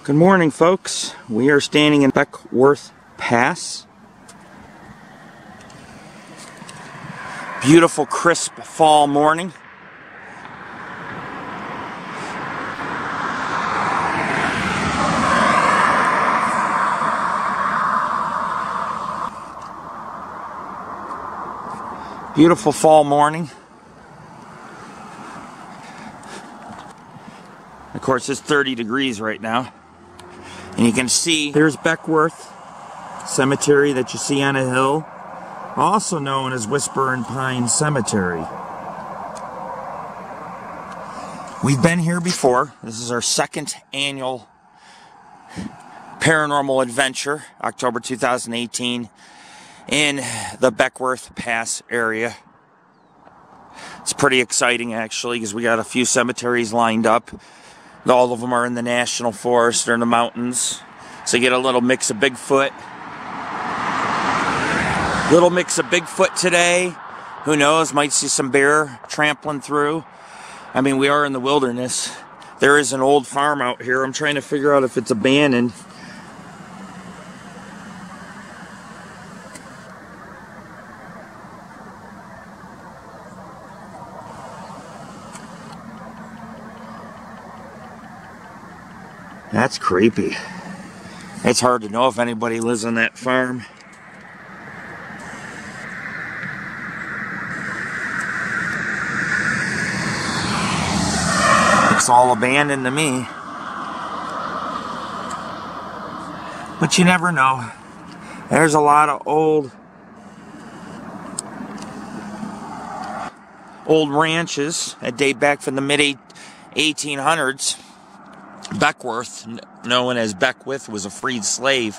Good morning, folks. We are standing in Beckworth Pass. Beautiful, crisp fall morning. Beautiful fall morning. Of course, it's 30 degrees right now. And you can see there's Beckwourth Cemetery that you see on a hill, also known as Whisper and Pine Cemetery. We've been here before. This is our second annual paranormal adventure, October 2018, in the Beckworth Pass area. It's pretty exciting, actually, because we got a few cemeteries lined up. All of them are in the National Forest or in the mountains. So you get a little mix of Bigfoot. Little mix of Bigfoot today. Who knows, might see some bear trampling through. I mean, we are in the wilderness. There is an old farm out here. I'm trying to figure out if it's abandoned. That's creepy. It's hard to know if anybody lives on that farm. It's all abandoned to me. But you never know. There's a lot of old ranches that date back from the mid-1800s. Beckwourth, known as Beckwourth, was a freed slave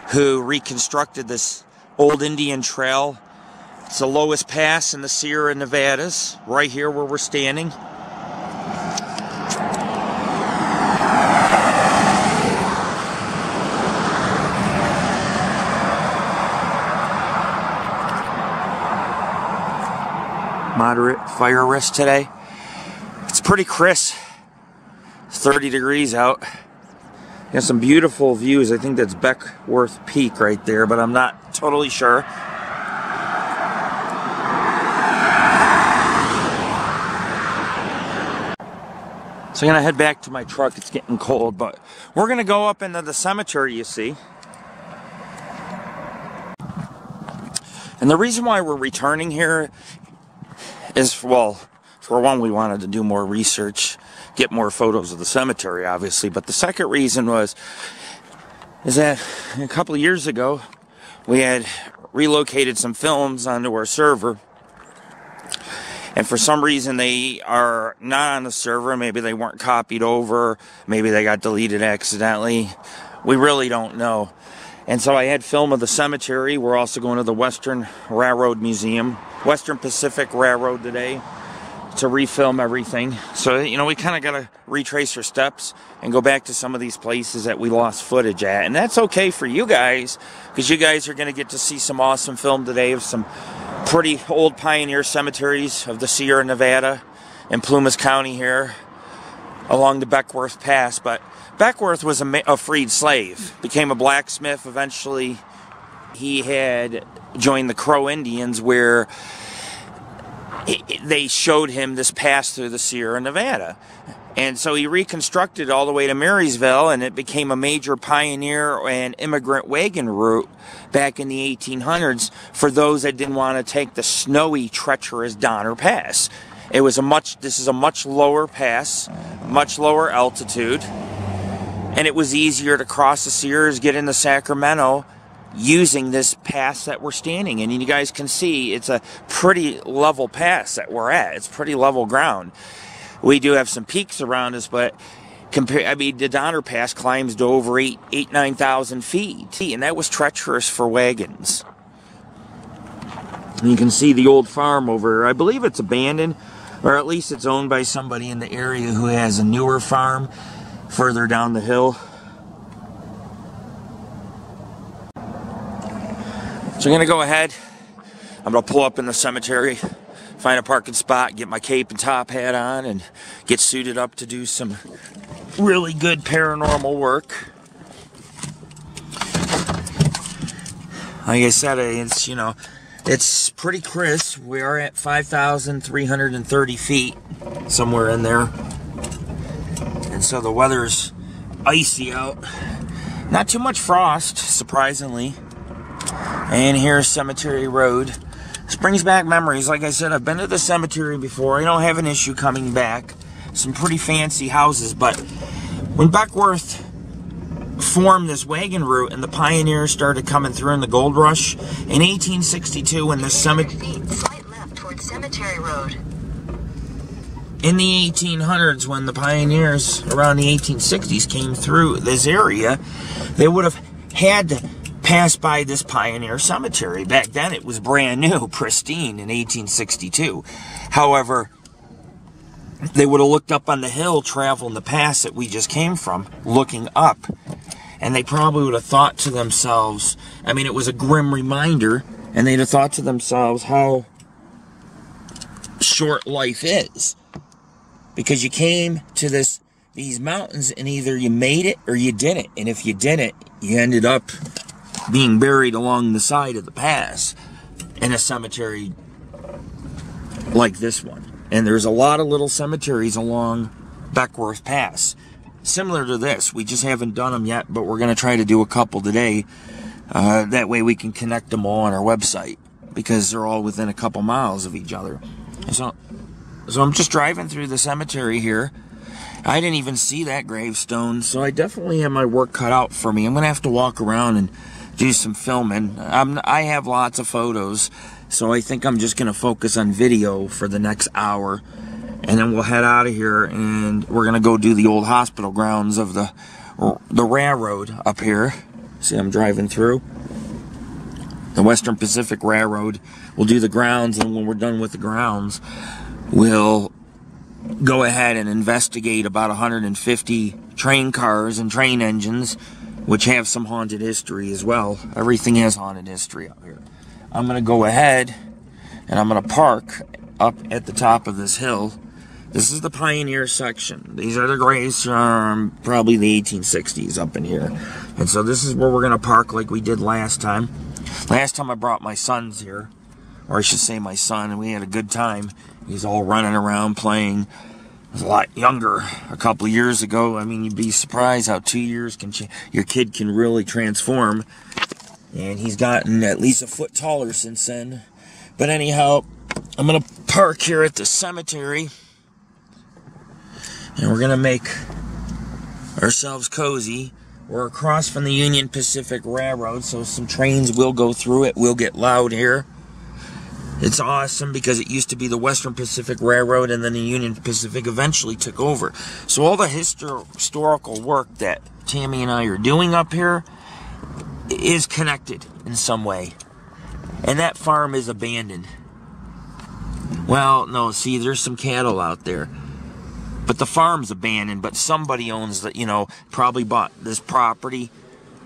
who reconstructed this old Indian trail. It's the lowest pass in the Sierra Nevadas, right here where we're standing. Moderate fire risk today. It's pretty crisp. 30 degrees out. Got some beautiful views. I think that's Beckworth Peak right there, but I'm not totally sure. So I'm gonna head back to my truck. It's getting cold, but we're gonna go up into the cemetery, you see. And the reason why we're returning here is, well, for one, we wanted to do more research, get more photos of the cemetery, obviously. But the second reason is that a couple of years ago, we had relocated some films onto our server. And for some reason, they are not on the server. Maybe they weren't copied over. Maybe they got deleted accidentally. We really don't know. And so I had film of the cemetery. We're also going to the Western Railroad Museum, Western Pacific Railroad today, to refilm everything. So, you know, we kind of got to retrace our steps and go back to some of these places that we lost footage at. And that's okay for you guys, because you guys are going to get to see some awesome film today of some pretty old pioneer cemeteries of the Sierra Nevada and Plumas County here along the Beckworth Pass. But Beckworth was a freed slave, became a blacksmith. Eventually, he had joined the Crow Indians, where they showed him this pass through the Sierra Nevada. And so he reconstructed all the way to Marysville, and it became a major pioneer and immigrant wagon route back in the 1800s for those that didn't want to take the snowy, treacherous Donner Pass. This is a much lower pass, much lower altitude, and it was easier to cross the Sierras, get into Sacramento, using this pass that we're standing in. And you guys can see it's a pretty level pass that we're at. It's pretty level ground. We do have some peaks around us, but the Donner Pass climbs to over 9,000 feet. And that was treacherous for wagons. And you can see the old farm over here. I believe it's abandoned, or at least it's owned by somebody in the area who has a newer farm further down the hill. So I'm going to go ahead. I'm going to pull up in the cemetery, find a parking spot, get my cape and top hat on, and get suited up to do some really good paranormal work. Like I said, it's, you know, it's pretty crisp. We are at 5,330 feet, somewhere in there. And so the weather's icy out. Not too much frost, surprisingly. And here's Cemetery Road. This brings back memories. Like I said, I've been to the cemetery before. I don't have an issue coming back. Some pretty fancy houses, but when Beckworth formed this wagon route and the pioneers started coming through in the gold rush in 1862, when the cemetery, slight left towards Cemetery Road. In the 1800s, when the pioneers around the 1860s came through this area, they would have had to pass by this pioneer cemetery. Back then it was brand new, pristine in 1862. However, they would have looked up on the hill traveling the pass that we just came from, looking up. And they probably would have thought to themselves, I mean, it was a grim reminder, and they'd have thought to themselves how short life is. Because you came to these mountains, and either you made it or you didn't. And if you didn't, you ended up being buried along the side of the pass in a cemetery like this one. And there's a lot of little cemeteries along Beckworth Pass. Similar to this. We just haven't done them yet, but we're going to try to do a couple today. That way we can connect them all on our website, because they're all within a couple miles of each other. So I'm just driving through the cemetery here. I didn't even see that gravestone, so I definitely have my work cut out for me. I'm going to have to walk around and do some filming. I have lots of photos, so I think I'm just going to focus on video for the next hour. And then we'll head out of here, and we're going to go do the old hospital grounds of the railroad up here. See, I'm driving through the Western Pacific Railroad. We'll do the grounds, and when we're done with the grounds, we'll go ahead and investigate about 150 train cars and train engines, which have some haunted history as well. Everything has haunted history out here. I'm going to go ahead, and I'm going to park up at the top of this hill. This is the Pioneer Section. These are the graves from probably the 1860s up in here. And so this is where we're going to park like we did last time. Last time I brought my sons here, or I should say my son, and we had a good time. He's all running around playing. He was a lot younger a couple of years ago. I mean, you'd be surprised how 2 years can your kid can really transform. And he's gotten at least a foot taller since then. But anyhow, I'm going to park here at the cemetery. And we're going to make ourselves cozy. We're across from the Union Pacific Railroad, so some trains will go through it. We'll get loud here. It's awesome because it used to be the Western Pacific Railroad, and then the Union Pacific eventually took over. So all the historical work that Tammy and I are doing up here is connected in some way. And that farm is abandoned. Well, no, see, there's some cattle out there. But the farm's abandoned, but somebody owns the, you know, probably bought this property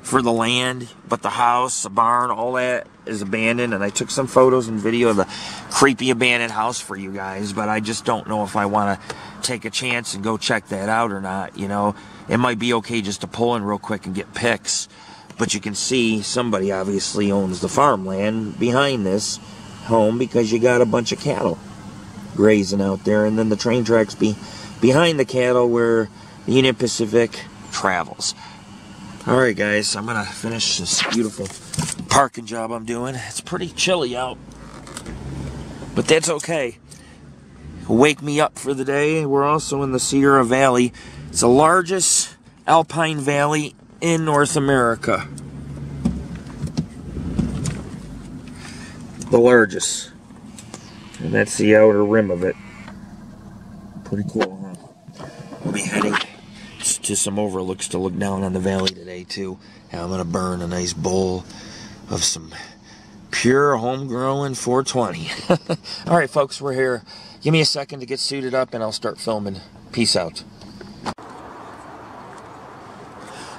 for the land, but the house, the barn, all that is abandoned. And I took some photos and video of the creepy abandoned house for you guys, but I just don't know if I want to take a chance and go check that out or not, you know. It might be okay just to pull in real quick and get pics, but you can see somebody obviously owns the farmland behind this home, because you got a bunch of cattle grazing out there, and then the train tracks behind the cattle where the Union Pacific travels. Alright guys, I'm going to finish this beautiful parking job I'm doing. It's pretty chilly out, but that's okay. It'll wake me up for the day. We're also in the Sierra Valley. It's the largest alpine valley in North America. The largest. And that's the outer rim of it. Pretty cool, huh? We'll be heading to some overlooks to look down on the valley today, too. And I'm going to burn a nice bowl of some pure homegrown 420. Alright, folks, we're here. Give me a second to get suited up, and I'll start filming. Peace out.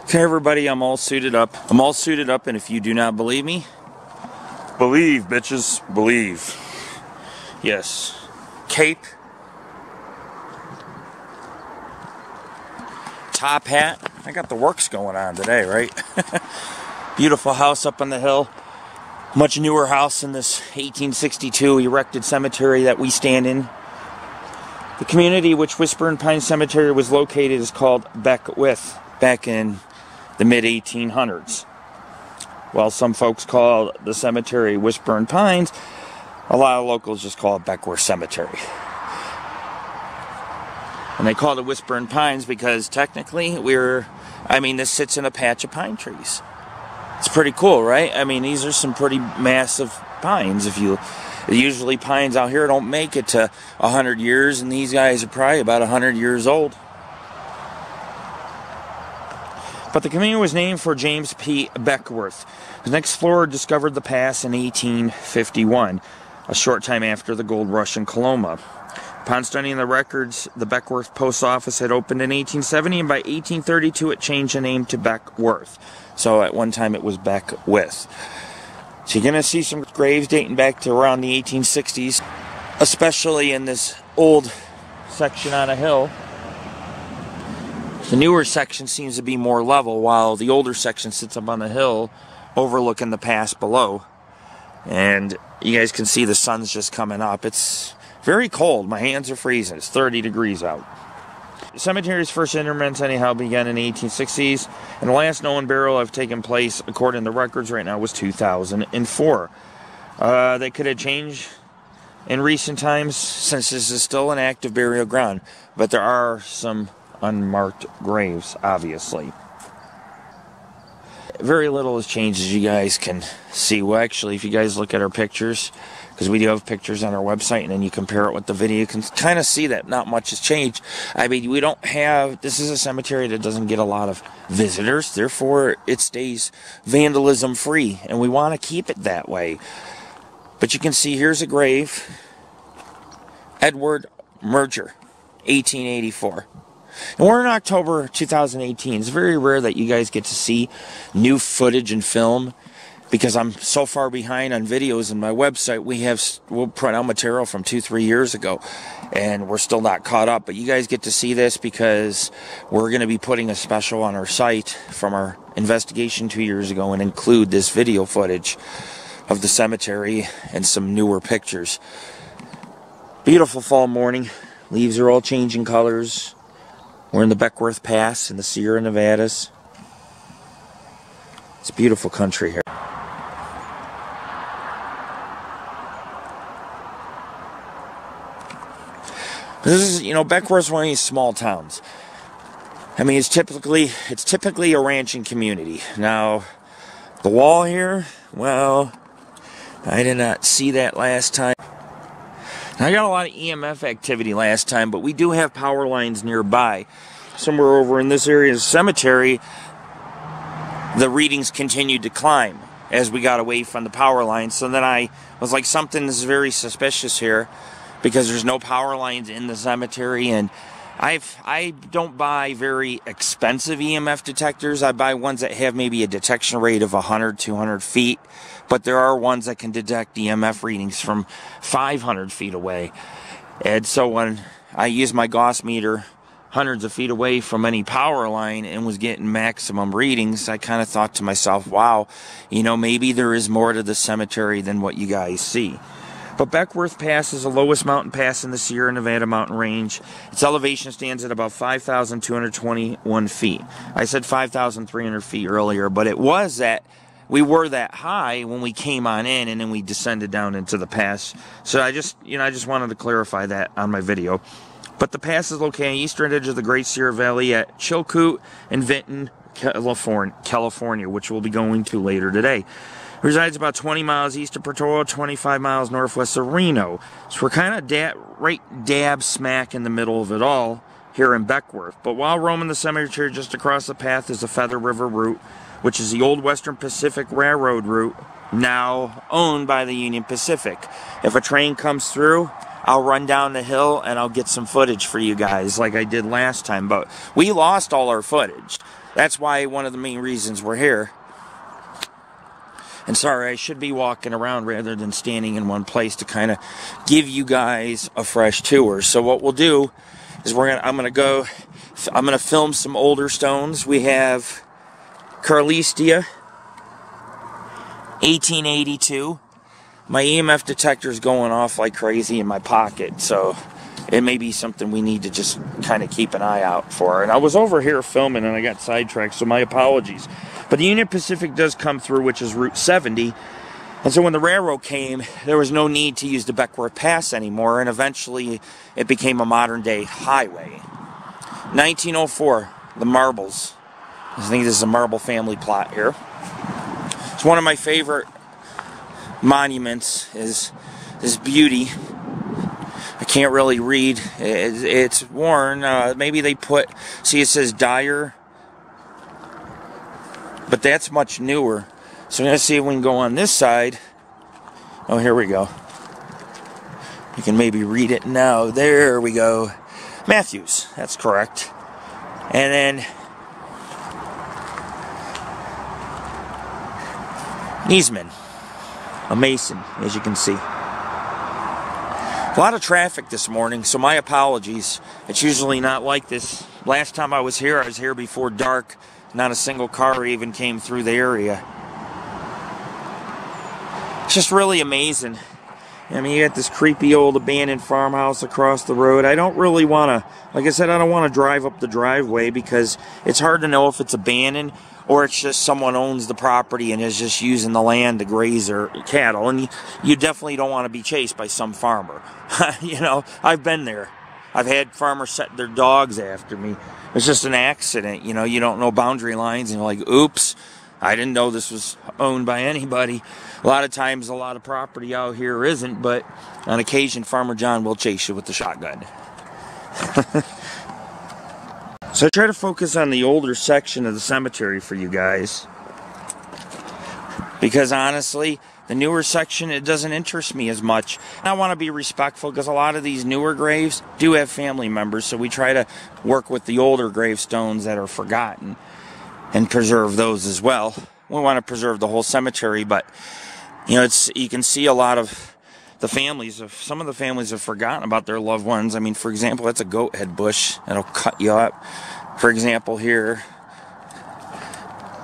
Okay, everybody, I'm all suited up. I'm all suited up, and if you do not believe me, believe, bitches. Believe. Yes. cape, top hat. I got the works going on today, right? Beautiful house up on the hill. Much newer house in this 1862 erected cemetery that we stand in. The community which Whispering Pine Cemetery was located is called Beckwourth, back in the mid-1800s. While some folks call the cemetery Whispering Pines, a lot of locals just call it Beckworth Cemetery. And they call it Whispering Pines because technically this sits in a patch of pine trees. It's pretty cool, right? I mean, these are some pretty massive pines. Usually pines out here don't make it to 100 years, and these guys are probably about 100 years old. But the community was named for James P. Beckwourth. An explorer discovered the pass in 1851, a short time after the gold rush in Coloma. Upon studying the records, the Beckworth post office had opened in 1870, and by 1832 it changed the name to Beckwourth. So at one time it was Beckwourth. So you're going to see some graves dating back to around the 1860s, especially in this old section on a hill. The newer section seems to be more level, while the older section sits up on the hill overlooking the pass below. And you guys can see the sun's just coming up. It's very cold. My hands are freezing. It's 30 degrees out. The cemetery's first interments anyhow began in the 1860s, and the last known burial have taken place, according to records right now, was 2004. They could have changed in recent times, since this is still an active burial ground, but there are some unmarked graves, obviously. Very little has changed, as you guys can see. Well, actually, if you guys look at our pictures, because we do have pictures on our website, and then you compare it with the video, you can kind of see that not much has changed. I mean, this is a cemetery that doesn't get a lot of visitors, therefore it stays vandalism free, and we want to keep it that way. But you can see here's a grave, Edward Merger, 1884. And we're in October 2018. It's very rare that you guys get to see new footage and film, because I'm so far behind on videos on my website. We'll print out material from 2-3 years ago, and we're still not caught up. But you guys get to see this because we're going to be putting a special on our site from our investigation 2 years ago and include this video footage of the cemetery and some newer pictures. Beautiful fall morning. Leaves are all changing colors. We're in the Beckworth Pass in the Sierra Nevadas. It's a beautiful country here. This is, Beckworth's one of these small towns. I mean, it's typically a ranching community. Now, the wall here, well, I did not see that last time. Now, I got a lot of EMF activity last time, but we do have power lines nearby. Somewhere over in this area of the cemetery, the readings continued to climb as we got away from the power lines. So then I was like, something is very suspicious here, because there's no power lines in the cemetery, and I don't buy very expensive EMF detectors. I buy ones that have maybe a detection rate of 100, 200 feet, but there are ones that can detect EMF readings from 500 feet away. And so when I use my Gauss meter hundreds of feet away from any power line and was getting maximum readings, I kind of thought to myself, wow, maybe there is more to the cemetery than what you guys see. But Beckworth Pass is the lowest mountain pass in the Sierra Nevada mountain range. Its elevation stands at about 5,221 feet. I said 5,300 feet earlier, but we were that high when we came on in, and then we descended down into the pass. So I just wanted to clarify that on my video. But the pass is located on the eastern edge of the Great Sierra Valley at Chilkoot and Vinton, California, which we'll be going to later today. It resides about 20 miles east of Portola, 25 miles northwest of Reno. So we're kind of right dab smack in the middle of it all here in Beckworth. But while roaming the cemetery, just across the path is the Feather River route, which is the old Western Pacific Railroad route, now owned by the Union Pacific. If a train comes through, I'll run down the hill and I'll get some footage for you guys like I did last time. But we lost all our footage. That's why one of the main reasons we're here. And sorry, I should be walking around rather than standing in one place to kind of give you guys a fresh tour. So what we'll do is I'm gonna film some older stones. We have Carlistia, 1882. My EMF detector is going off like crazy in my pocket, so it may be something we need to just kind of keep an eye out for. And I was over here filming and I got sidetracked, so my apologies. But the Union Pacific does come through, which is Route 70. And so when the railroad came, there was no need to use the Beckworth Pass anymore, and eventually it became a modern-day highway. 1904, the marbles. I think this is a marble family plot here. It's one of my favorite monuments, is this beauty. I can't really read. It's worn. Maybe they put, see it says Dyer, but that's much newer. So I'm going to see if we can go on this side. Oh, here we go. You can maybe read it now. There we go. Matthews, that's correct. And then Niesman, a Mason, as you can see. A lot of traffic this morning, so my apologies. It's usually not like this. Last time I was here before dark. Not a single car even came through the area. It's just really amazing. I mean, you got this creepy old abandoned farmhouse across the road. I don't really want to, like I said, I don't want to drive up the driveway because it's hard to know if it's abandoned or it's just someone owns the property and is just using the land to graze their cattle. And you definitely don't want to be chased by some farmer. You know, I've been there. I've had farmers set their dogs after me. It's just an accident. You know, you don't know boundary lines and you're like, oops, I didn't know this was owned by anybody. A lot of times, a lot of property out here isn't, but on occasion, Farmer John will chase you with the shotgun. So I try to focus on the older section of the cemetery for you guys. Because honestly, the newer section, it doesn't interest me as much. I want to be respectful because a lot of these newer graves do have family members, so we try to work with the older gravestones that are forgotten and preserve those as well. We want to preserve the whole cemetery, but you know, you can see a lot of the families, some of the families have forgotten about their loved ones. I mean, for example, that's a goat head bush that'll cut you up. For example, here,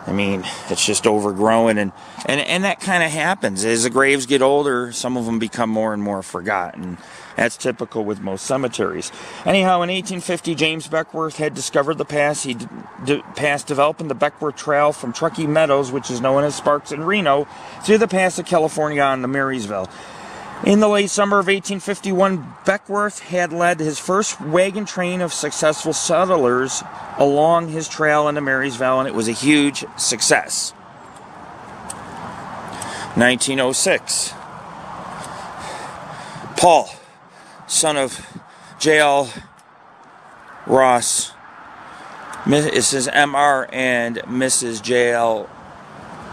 I mean, it's just overgrown, and that kind of happens. As the graves get older, some of them become more and more forgotten. That's typical with most cemeteries. Anyhow, in 1850, James Beckwourth had discovered the pass. He passed developing the Beckworth Trail from Truckee Meadows, which is known as Sparks and Reno, to the Pass of California on to Marysville. In the late summer of 1851, Beckwourth had led his first wagon train of successful settlers along his trail into Marysville, and it was a huge success. 1906. Paul, son of J.L. Ross, Mrs. M.R. and Mrs. J.L.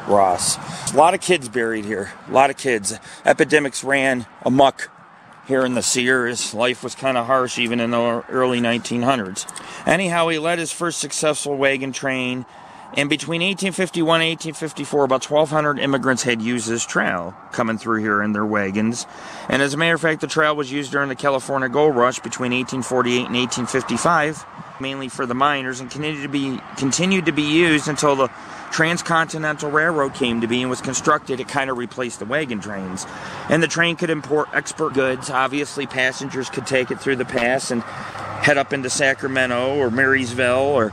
Ross. A lot of kids buried here. A lot of kids. Epidemics ran amok here in the Sears. Life was kind of harsh even in the early 1900s. Anyhow, he led his first successful wagon train, and between 1851 and 1854, about 1,200 immigrants had used this trail, coming through here in their wagons. And as a matter of fact, the trail was used during the California Gold Rush between 1848 and 1855, mainly for the miners, and continued to be used until the Transcontinental Railroad came to be and was constructed. It kind of replaced the wagon trains. And the train could export goods. Obviously, passengers could take it through the pass and head up into Sacramento or Marysville or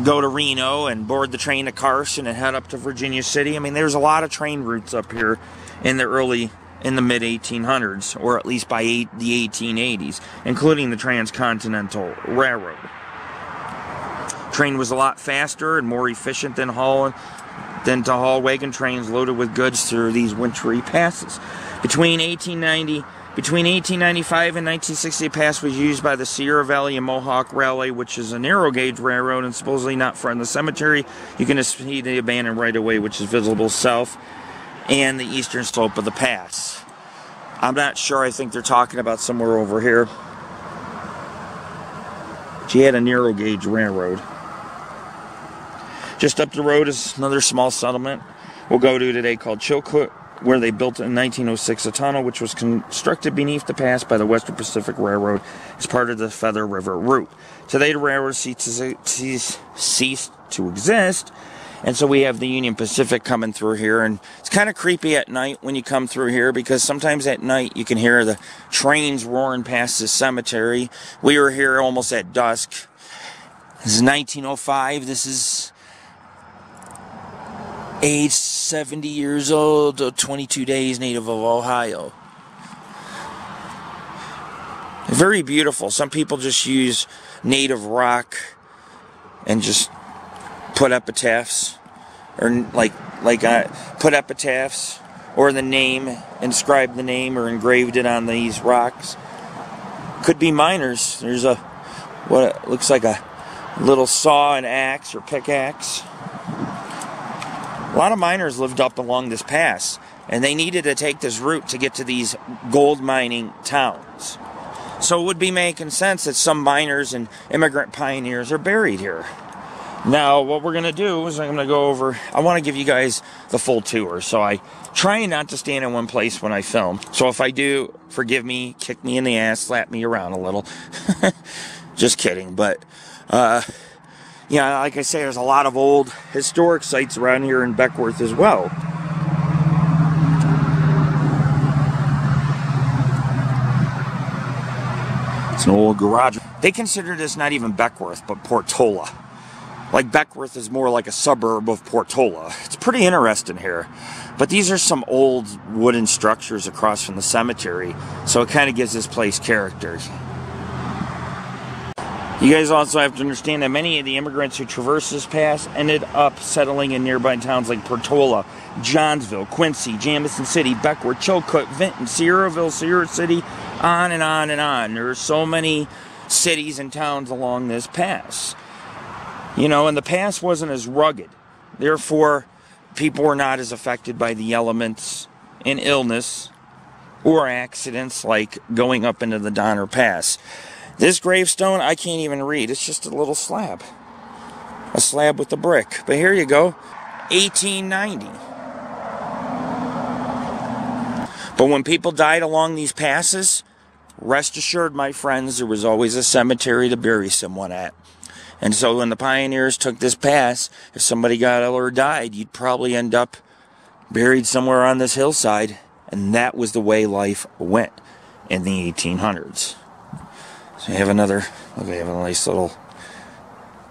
go to Reno and board the train to Carson and head up to Virginia City. I mean, there's a lot of train routes up here in the mid-1800s, or at least by the 1880s, including the Transcontinental Railroad. Train was a lot faster and more efficient than to haul wagon trains loaded with goods through these wintry passes. Between 1895 and 1960, the pass was used by the Sierra Valley and Mohawk Railway, which is a narrow gauge railroad and supposedly not from the cemetery. You can see the abandoned right-of-way, which is visible south, and the eastern slope of the pass. I'm not sure. I think they're talking about somewhere over here. She had a narrow gauge railroad. Just up the road is another small settlement. we'll go to today called Chilcoot, where they built in 1906 a tunnel which was constructed beneath the pass by the Western Pacific Railroad as part of the Feather River route. Today the railroad ceased to exist, and so we have the Union Pacific coming through here, and it's kind of creepy at night when you come through here because sometimes at night you can hear the trains roaring past the cemetery. We were here almost at dusk. This is 1905. This is age 70 years old, 22 days, native of Ohio. Very beautiful. Some people just use native rock and just put epitaphs, or put epitaphs, or the name, inscribe the name, or engraved it on these rocks. Could be miners. There's what looks like a little saw and axe or pickaxe. A lot of miners lived up along this pass, and they needed to take this route to get to these gold mining towns. So it would be making sense that some miners and immigrant pioneers are buried here. Now, what we're going to do is I'm going to go over, I want to give you guys the full tour, so I try not to stand in one place when I film. So if I do, forgive me, kick me in the ass, slap me around a little. Just kidding, but yeah, like I say, there's a lot of old historic sites around here in Beckwourth as well. It's an old garage. They consider this not even Beckwourth, but Portola. Like Beckwourth is more like a suburb of Portola. It's pretty interesting here. But these are some old wooden structures across from the cemetery, so it kind of gives this place character. You guys also have to understand that many of the immigrants who traversed this pass ended up settling in nearby towns like Portola, Johnsville, Quincy, Jamison City, Beckwourth, Chilcoot, Vinton, Sierraville, Sierra City, on and on and on. There are so many cities and towns along this pass. You know, and the pass wasn't as rugged. Therefore, people were not as affected by the elements and illness or accidents like going up into the Donner Pass. This gravestone, I can't even read. It's just a little slab. A slab with a brick. But here you go. 1890. But when people died along these passes, rest assured, my friends, there was always a cemetery to bury someone at. And so when the pioneers took this pass, if somebody got ill or died, you'd probably end up buried somewhere on this hillside. And that was the way life went in the 1800s. So you have another, okay, you have a nice little,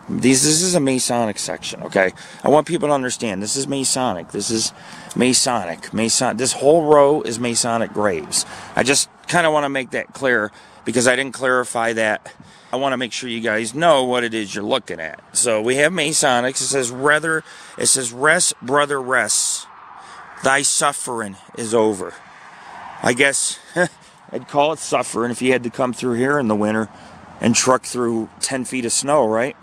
this is a Masonic section, okay? I want people to understand, this is Masonic, this is Masonic, this whole row is Masonic graves. I just kind of want to make that clear, because I didn't clarify that. I want to make sure you guys know what it is you're looking at. So we have Masonics, it says, rest, brother, rest, thy suffering is over. I guess, I'd call it suffering if you had to come through here in the winter and truck through 10 feet of snow, right?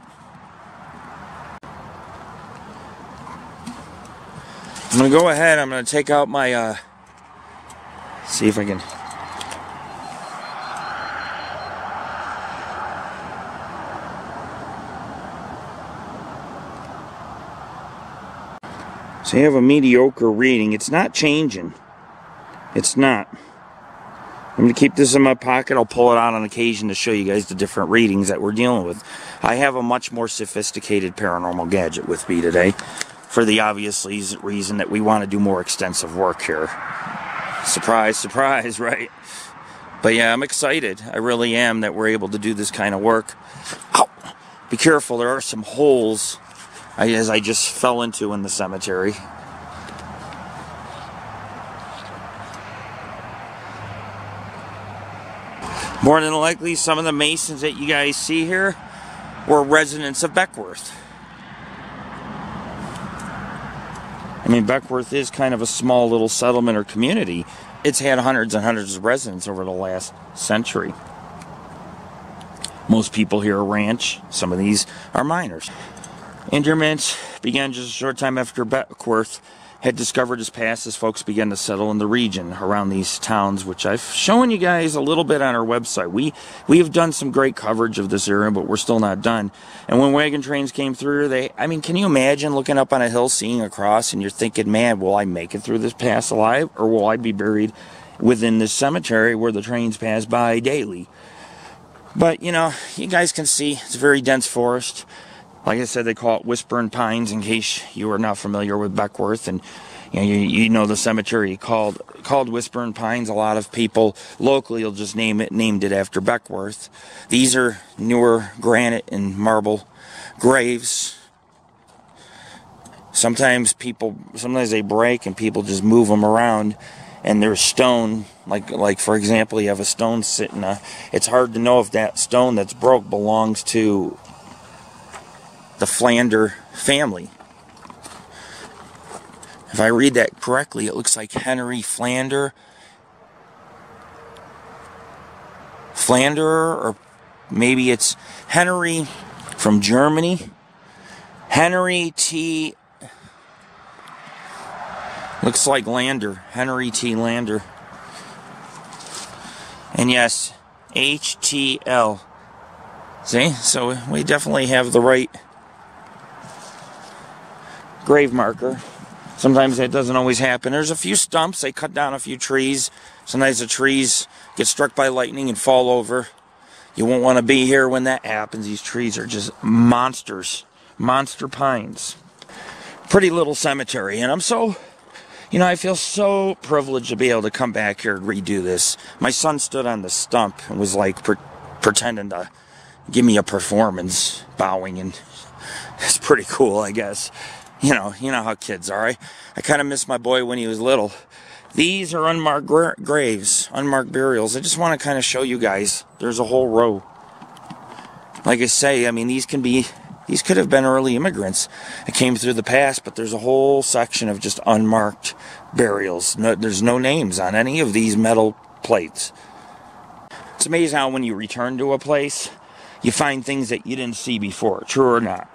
I'm going to go ahead, I'm going to take out my, see if I can. So you have a mediocre reading. It's not changing. It's not. I'm going to keep this in my pocket. I'll pull it out on occasion to show you guys the different readings that we're dealing with. I have a much more sophisticated paranormal gadget with me today for the obvious reason that we want to do more extensive work here. Surprise, surprise, right? But yeah, I'm excited. I really am that we're able to do this kind of work. Ow! Be careful, there are some holes as I just fell into in the cemetery. More than likely, some of the Masons that you guys see here were residents of Beckwourth. I mean, Beckwourth is kind of a small little settlement or community. It's had hundreds and hundreds of residents over the last century. Most people here ranch. Some of these are miners. Interment began just a short time after Beckworth had discovered his past as folks began to settle in the region around these towns, which I've shown you guys a little bit on our website. We have done some great coverage of this area, but we're still not done. And when wagon trains came through, can you imagine looking up on a hill, seeing a cross, and you're thinking, man, will I make it through this pass alive, or will I be buried within this cemetery where the trains pass by daily? But, you guys can see it's a very dense forest. Like I said, they call it Whispering Pines, in case you are not familiar with Beckworth. And you know the cemetery called Whispering Pines. A lot of people locally will just named it after Beckworth. These are newer granite and marble graves. Sometimes they break and people just move them around. And there's stone, like for example, you have a stone sitting. It's hard to know if that stone that's broke belongs to the Flander family. If I read that correctly, it looks like Henry Flander, or maybe it's Henry from Germany. Henry T. Looks like Lander. Henry T. Lander. And yes, HTL. See? So we definitely have the right grave marker. Sometimes that doesn't always happen. There's a few stumps. They cut down a few trees. Sometimes the trees get struck by lightning and fall over. You won't want to be here when that happens. These trees are just monsters. Monster pines. Pretty little cemetery. And I feel so privileged to be able to come back here and redo this. My son stood on the stump and was like pretending to give me a performance, bowing, and it's pretty cool, I guess. You know how kids are. I kind of miss my boy when he was little. These are unmarked graves, unmarked burials. I just want to kind of show you guys. There's a whole row. Like I say, these could have been early immigrants that came through the pass, but there's a whole section of just unmarked burials. There's no names on any of these metal plates. It's amazing how when you return to a place, you find things that you didn't see before, true or not.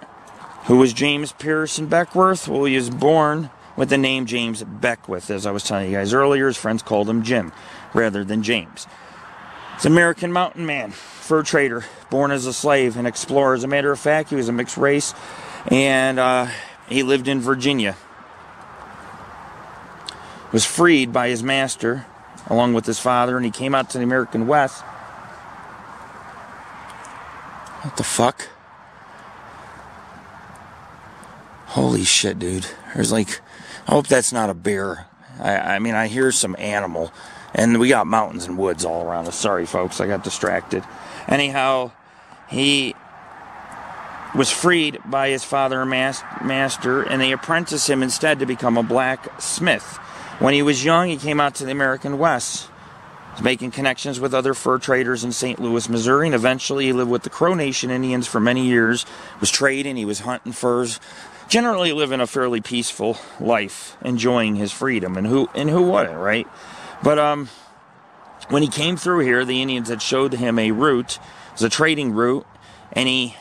Who was James Pearson Beckworth? Well, he was born with the name James Beckwourth. As I was telling you guys earlier, his friends called him Jim rather than James. He's an American mountain man, fur trader, born as a slave, an explorer. As a matter of fact, he was a mixed race, and he lived in Virginia. Was freed by his master, along with his father, and he came out to the American West. What the fuck? Holy shit, dude. There's I hope that's not a bear. I hear some animal. And we got mountains and woods all around us. Sorry, folks, I got distracted. Anyhow, he was freed by his father and master, and they apprenticed him instead to become a blacksmith. When he was young, he came out to the American West. He was making connections with other fur traders in St. Louis, Missouri, and eventually he lived with the Crow Nation Indians for many years. Was trading, he was hunting furs. Generally living a fairly peaceful life, enjoying his freedom, and who wouldn't, right? But when he came through here, the Indians had showed him a route. It was a trading route, and he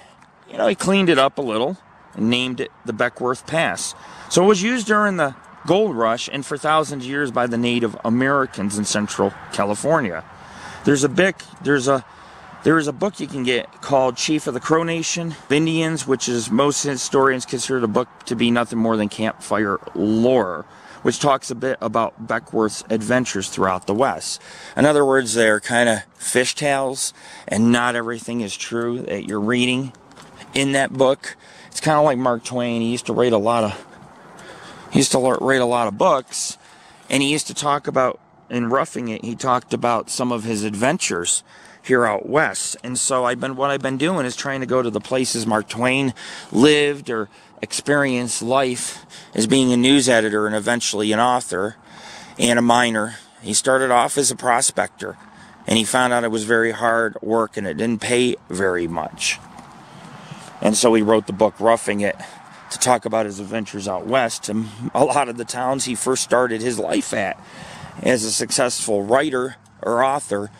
cleaned it up a little and named it the Beckworth Pass. So it was used during the gold rush and for thousands of years by the Native Americans in Central California. There is a book you can get called Chief of the Crow Nation of Indians, which is most historians consider the book to be nothing more than campfire lore, which talks a bit about Beckworth's adventures throughout the West. In other words, they're kind of fish tales, and not everything is true that you're reading in that book. It's kind of like Mark Twain. He used to write a lot of books, and he used to talk about, in Roughing It, he talked about some of his adventures here out west. And so what I've been doing is trying to go to the places Mark Twain lived or experienced life as being a news editor and eventually an author and a miner. He started off as a prospector, and he found out it was very hard work and it didn't pay very much. And so he wrote the book Roughing It to talk about his adventures out west and a lot of the towns he first started his life at as a successful writer or author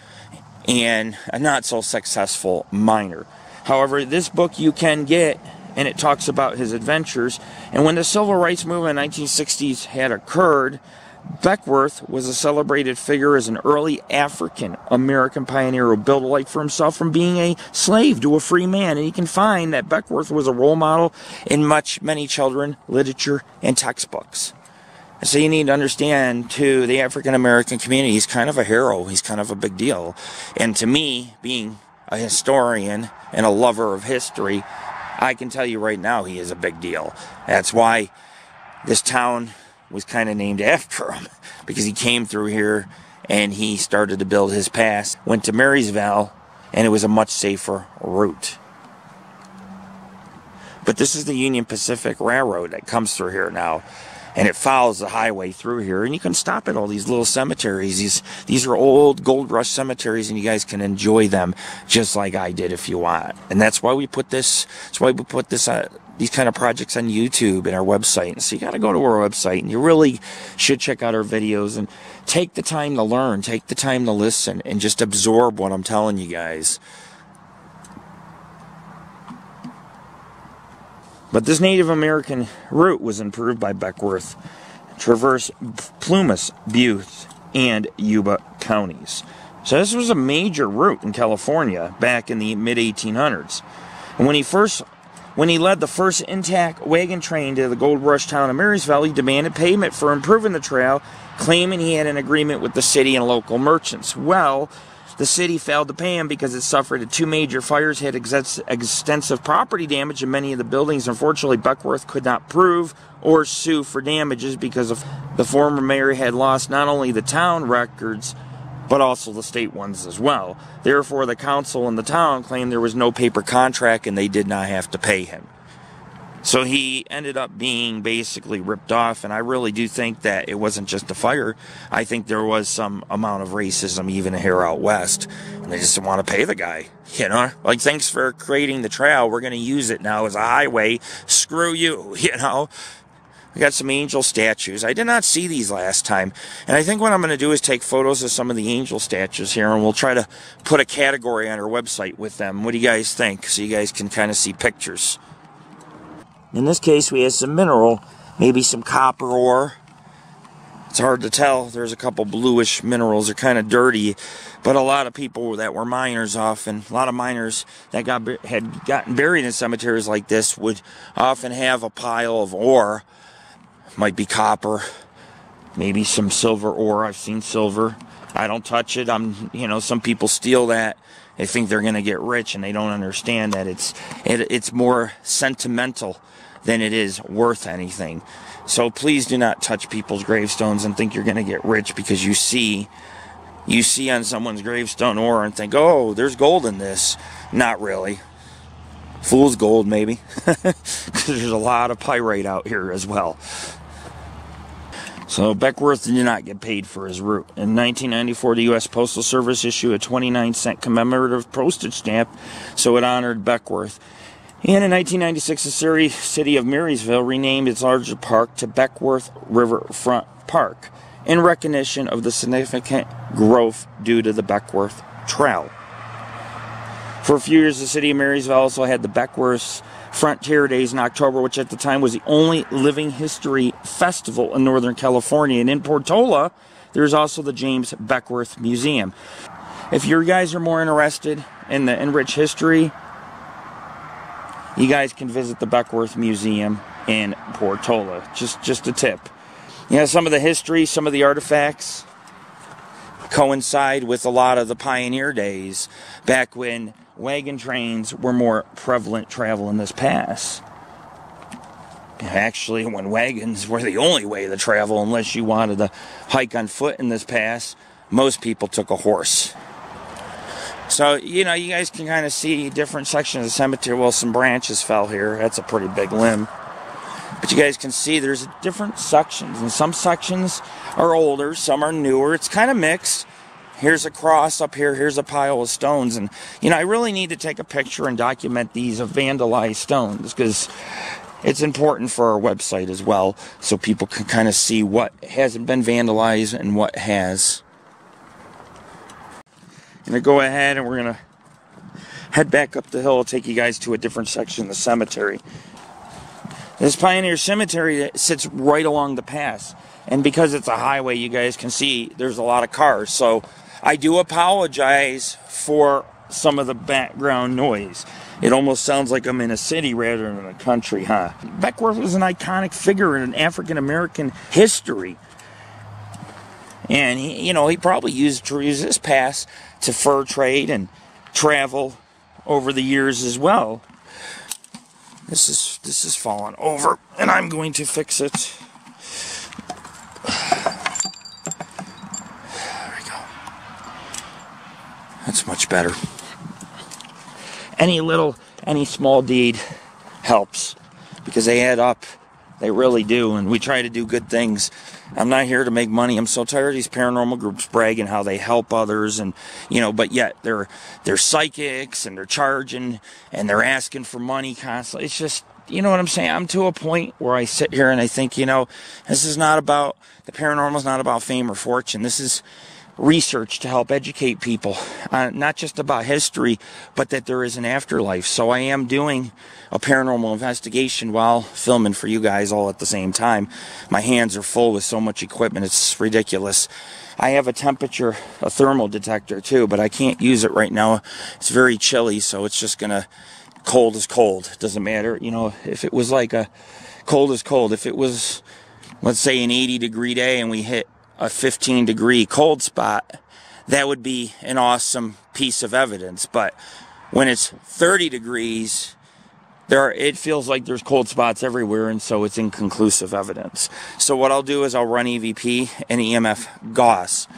and a not so successful miner. However, this book you can get and it talks about his adventures. And when the Civil Rights Movement in the 1960s had occurred, Beckworth was a celebrated figure as an early African-American pioneer who built a life for himself from being a slave to a free man. And you can find that Beckworth was a role model in many children, literature, and textbooks. And so you need to understand, too, the African-American community is kind of a hero. He's kind of a big deal. And to me, being a historian and a lover of history, I can tell you right now he is a big deal. That's why this town was kind of named after him, because he came through here and he started to build his pass, went to Marysville, and it was a much safer route. But this is the Union Pacific Railroad that comes through here now, and it follows the highway through here, and you can stop at all these little cemeteries. These are old gold rush cemeteries, and you guys can enjoy them just like I did if you want. And that's why we put this. That's why we put this these kind of projects on YouTube and our website. And so you got to go to our website, and you really should check out our videos and take the time to learn, take the time to listen, and just absorb what I'm telling you guys. But this Native American route was improved by Beckworth, traversed Plumas, Butte, and Yuba counties. So this was a major route in California back in the mid-1800s. And when he led the first intact wagon train to the gold rush town of Marysville, he demanded payment for improving the trail, claiming he had an agreement with the city and local merchants. Well, the city failed to pay him because it suffered 2 major fires, had extensive property damage in many of the buildings. Unfortunately, Beckworth could not prove or sue for damages because of the former mayor had lost not only the town records, but also the state ones as well. Therefore, the council and the town claimed there was no paper contract and they did not have to pay him. So he ended up being basically ripped off, and I really do think that it wasn't just a fire. I think there was some amount of racism even here out west, and they just didn't want to pay the guy. You know, like, thanks for creating the trail. We're going to use it now as a highway. Screw you, you know. We got some angel statues. I did not see these last time, and I think what I'm going to do is take photos of some of the angel statues here, and we'll try to put a category on our website with them. What do you guys think? So you guys can kind of see pictures. In this case, we have some mineral, maybe some copper ore. It's hard to tell. There's a couple bluish minerals. They're kind of dirty, but a lot of people that were miners often, a lot of miners that had gotten buried in cemeteries like this would often have a pile of ore. Might be copper, maybe some silver ore. I've seen silver. I don't touch it. Some people steal that. They think they're going to get rich, and they don't understand that it's more sentimental than it is worth anything. So please do not touch people's gravestones and think you're going to get rich because you see on someone's gravestone ore and think, oh, there's gold in this. Not really. Fool's gold, maybe. Because there's a lot of pyrite out here as well. So Beckworth did not get paid for his route. In 1994, the U.S. Postal Service issued a 29-cent commemorative postage stamp, so it honored Beckworth. And in 1996, the city of Marysville renamed its larger park to Beckwourth Riverfront Park in recognition of the significant growth due to the Beckworth Trail. For a few years, the city of Marysville also had the Beckworth Frontier Days in October, which at the time was the only living history festival in Northern California. And in Portola, there's also the James Beckworth Museum. If you guys are more interested in the enriched history, you guys can visit the Beckworth Museum in Portola. Just a tip. Some of the history, some of the artifacts coincide with a lot of the pioneer days back when wagon trains were more prevalent travel in this pass. Actually, when wagons were the only way to travel, unless you wanted to hike on foot in this pass, most people took a horse. So, you guys can kind of see different sections of the cemetery. Well, some branches fell here. That's a pretty big limb. But you guys can see there's different sections. And some sections are older, some are newer. It's kind of mixed. Here's a cross up here. Here's a pile of stones. And, I really need to take a picture and document these vandalized stones because it's important for our website as well so people can kind of see what hasn't been vandalized and what has. I'm going to go ahead and we're going to head back up the hill. I'll take you guys to a different section of the cemetery. This Pioneer Cemetery sits right along the pass. And because it's a highway, you guys can see there's a lot of cars. So I do apologize for some of the background noise. It almost sounds like I'm in a city rather than a country, huh? Beckworth was an iconic figure in African-American history. And he probably used this pass to fur trade and travel over the years as well. This is falling over, and I'm going to fix it. There we go. That's much better. Any small deed helps, because they add up. They really do, and we try to do good things. I'm not here to make money. I'm so tired of these paranormal groups bragging how they help others, and but yet they're psychics and they're charging and they're asking for money constantly. It's just, you know what I'm saying? I'm to a point where I sit here and I think, this is not about, the paranormal is not about fame or fortune. This is research to help educate people, not just about history, but that there is an afterlife. So I am doing a paranormal investigation while filming for you guys all at the same time. My hands are full with so much equipment, it's ridiculous. I have a thermal detector too, but I can't use it right now. It's very chilly, so it's just gonna, cold is cold. It doesn't matter, if it was like a cold is cold. If it was, let's say, an 80-degree day and we hit a 15-degree cold spot, that would be an awesome piece of evidence. But when it's 30 degrees, it feels like there's cold spots everywhere, and so it's inconclusive evidence. So what I'll do is I'll run EVP and EMF Gauss.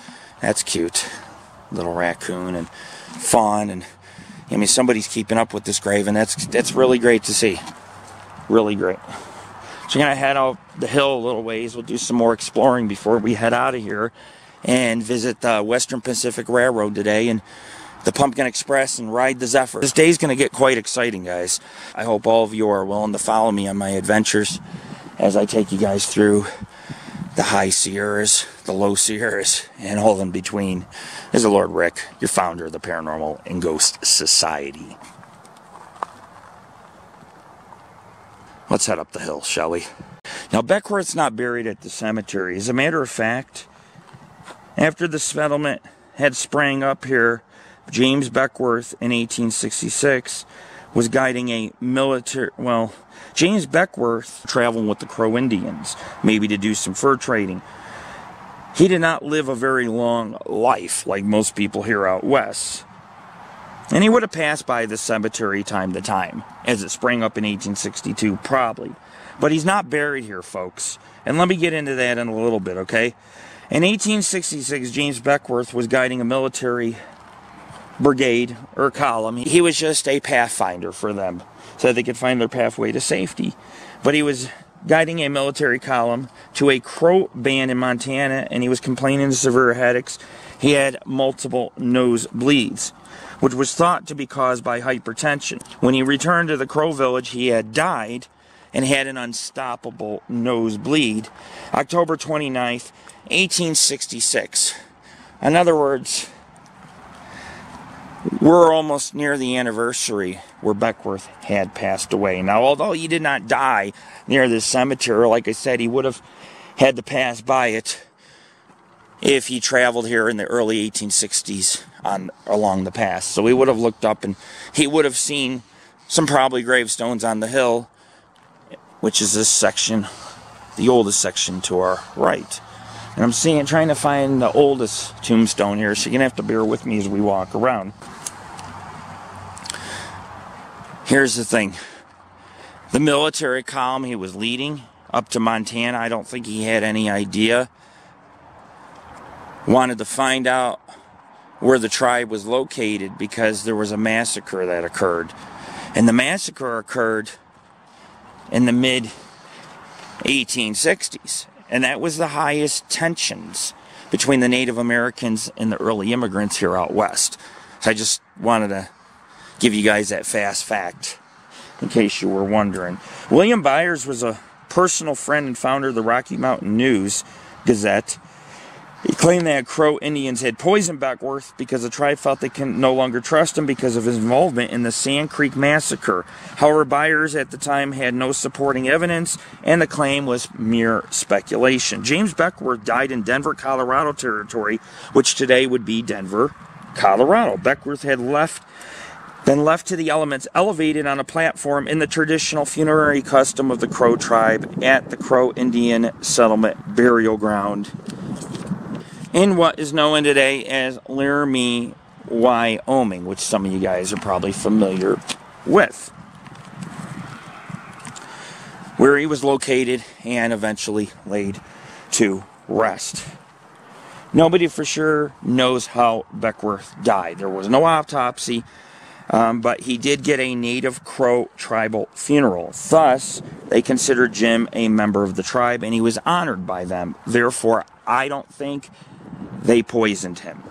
That's cute. Little raccoon and fawn, and somebody's keeping up with this grave, and that's really great to see. Really great. So we're going to head out the hill a little ways. We'll do some more exploring before we head out of here and visit the Western Pacific Railroad today and the Pumpkin Express and ride the Zephyr. This day's going to get quite exciting, guys. I hope all of you are willing to follow me on my adventures as I take you guys through the high Sierras, the low Sierras, and all in between. This is Lord Rick, your founder of the Paranormal and Ghost Society. Let's head up the hill, shall we? Now, Beckworth's not buried at the cemetery. As a matter of fact, after the settlement had sprang up here, James Beckwourth in 1866 was guiding a military... Well, James Beckwourth traveled with the Crow Indians, maybe to do some fur trading. He did not live a very long life like most people here out west. And he would have passed by the cemetery time to time, as it sprang up in 1862, probably. But he's not buried here, folks. And let me get into that in a little bit, okay? In 1866, James Beckworth was guiding a military brigade, or column. He was just a pathfinder for them, so they could find their pathway to safety. But he was guiding a military column to a Crow band in Montana, and he was complaining of severe headaches. He had multiple nosebleeds, which was thought to be caused by hypertension. When he returned to the Crow village, he had died and had an unstoppable nosebleed. October 29th, 1866. In other words, we're almost near the anniversary where Beckworth had passed away. Now, although he did not die near this cemetery, like I said, he would have had to pass by it if he traveled here in the early 1860s along the pass. So he would have looked up and he would have seen some probably gravestones on the hill, which is this section, the oldest section to our right. And I'm trying to find the oldest tombstone here, so you're going to have to bear with me as we walk around. Here's the thing. The military column he was leading up to Montana, I don't think he had any idea. Wanted to find out where the tribe was located because there was a massacre that occurred. And the massacre occurred in the mid-1860s. And that was the highest tensions between the Native Americans and the early immigrants here out west. So I just wanted to give you guys that fast fact, in case you were wondering. William Byers was a personal friend and founder of the Rocky Mountain News Gazette. He claimed that Crow Indians had poisoned Beckworth because the tribe felt they can no longer trust him because of his involvement in the Sand Creek Massacre. However, buyers at the time had no supporting evidence, and the claim was mere speculation. James Beckworth died in Denver, Colorado territory, which today would be Denver, Colorado. Beckworth had been left to the elements, elevated on a platform in the traditional funerary custom of the Crow tribe at the Crow Indian Settlement Burial Ground in what is known today as Laramie, Wyoming, which some of you guys are probably familiar with, where he was located and eventually laid to rest. Nobody for sure knows how Beckworth died. There was no autopsy, but he did get a native Crow tribal funeral. Thus, they considered Jim a member of the tribe, and he was honored by them. Therefore, I don't think they poisoned him.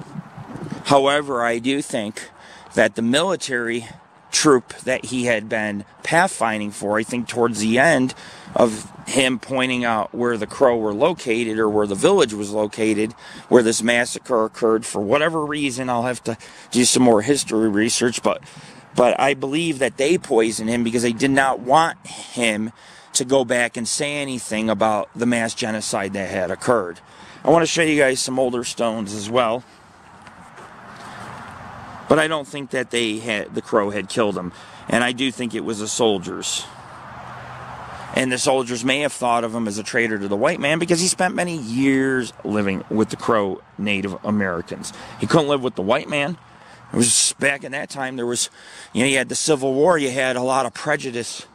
However, I do think that the military troop that he had been pathfinding for, I think towards the end of him pointing out where the Crow were located, or where the village was located, where this massacre occurred, for whatever reason, I'll have to do some more history research, but I believe that they poisoned him because they did not want him to go back and say anything about the mass genocide that had occurred. I want to show you guys some older stones as well, but I don't think that the Crow had killed him, and I do think it was the soldiers. And the soldiers may have thought of him as a traitor to the white man because he spent many years living with the Crow Native Americans. He couldn't live with the white man. It was back in that time, there was, you had the Civil War, you had a lot of prejudice.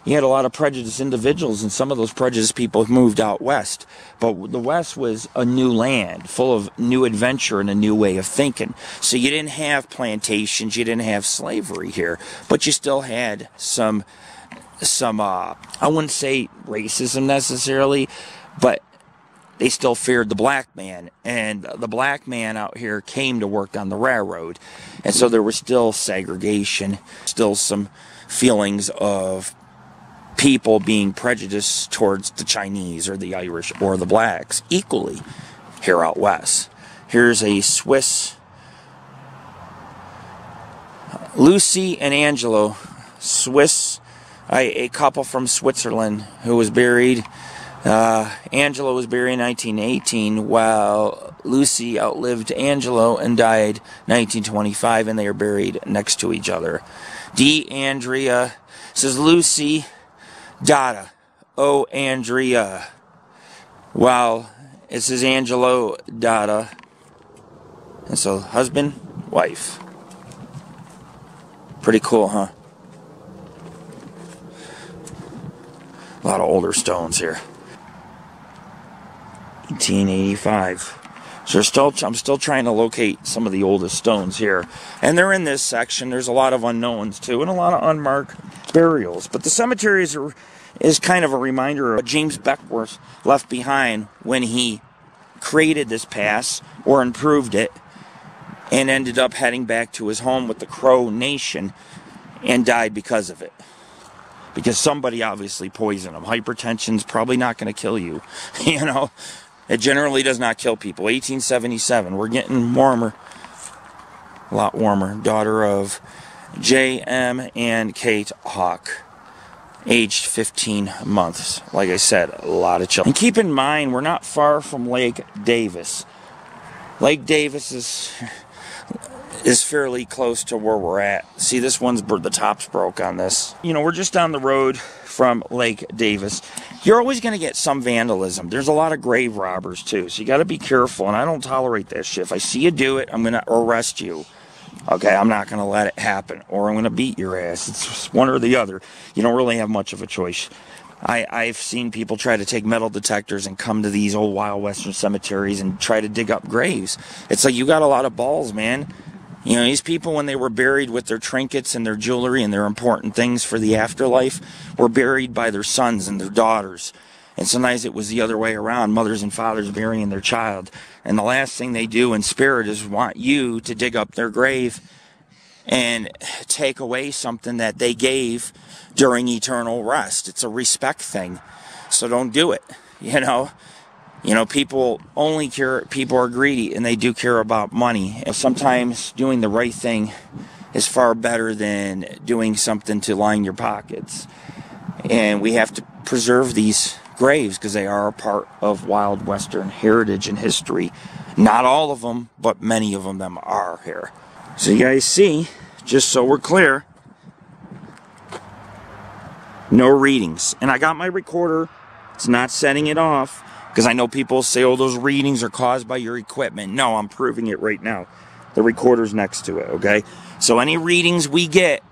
You had a lot of prejudiced individuals, and some of those prejudiced people moved out west. But the west was a new land, full of new adventure and a new way of thinking. So you didn't have plantations, you didn't have slavery here, but you still had some I wouldn't say racism necessarily, but they still feared the black man, and the black man out here came to work on the railroad, and so there was still segregation, still some feelings of people being prejudiced towards the Chinese or the Irish or the blacks equally here out west. Here's a Swiss, Lucy and Angelo, Swiss, a couple from Switzerland who was buried. Angelo was buried in 1918, while Lucy outlived Angelo and died 1925, and they are buried next to each other. D. Andrea, says Lucy Dada, oh Andrea, while it says Angelo Dada, and so husband, wife. Pretty cool, huh? A lot of older stones here. 1885. So I'm still trying to locate some of the oldest stones here. And they're in this section. There's a lot of unknowns too, and a lot of unmarked burials. But the cemeteries is kind of a reminder of what James Beckworth left behind when he created this pass or improved it, and ended up heading back to his home with the Crow Nation and died because of it. Because somebody obviously poisoned him. Hypertension's probably not going to kill you. It generally does not kill people. 1877, we're getting warmer. A lot warmer. Daughter of J.M. and Kate Hawk. Aged 15 months. Like I said, a lot of children. And keep in mind, we're not far from Lake Davis. Lake Davis is fairly close to where we're at. See, this one's, the top's broke on this. We're just down the road from Lake Davis. You're always going to get some vandalism. There's a lot of grave robbers too, so you got to be careful, and I don't tolerate that shit. If I see you do it, I'm going to arrest you. Okay, I'm not going to let it happen, or I'm going to beat your ass. It's one or the other. You don't really have much of a choice. I've seen people try to take metal detectors and come to these old wild western cemeteries and try to dig up graves. It's like, you got a lot of balls, man. These people, when they were buried with their trinkets and their jewelry and their important things for the afterlife, were buried by their sons and their daughters. And sometimes it was the other way around, mothers and fathers burying their child. And the last thing they do in spirit is want you to dig up their grave and take away something that they gave during eternal rest. It's a respect thing. So don't do it. You know, people are greedy, and they do care about money. And sometimes doing the right thing is far better than doing something to line your pockets. And we have to preserve these graves because they are a part of wild Western heritage and history. Not all of them, but many of them are here. So you guys see, just so we're clear, no readings. And I got my recorder. It's not setting it off because I know people say, oh, those readings are caused by your equipment. No, I'm proving it right now. The recorder's next to it, okay? So any readings we get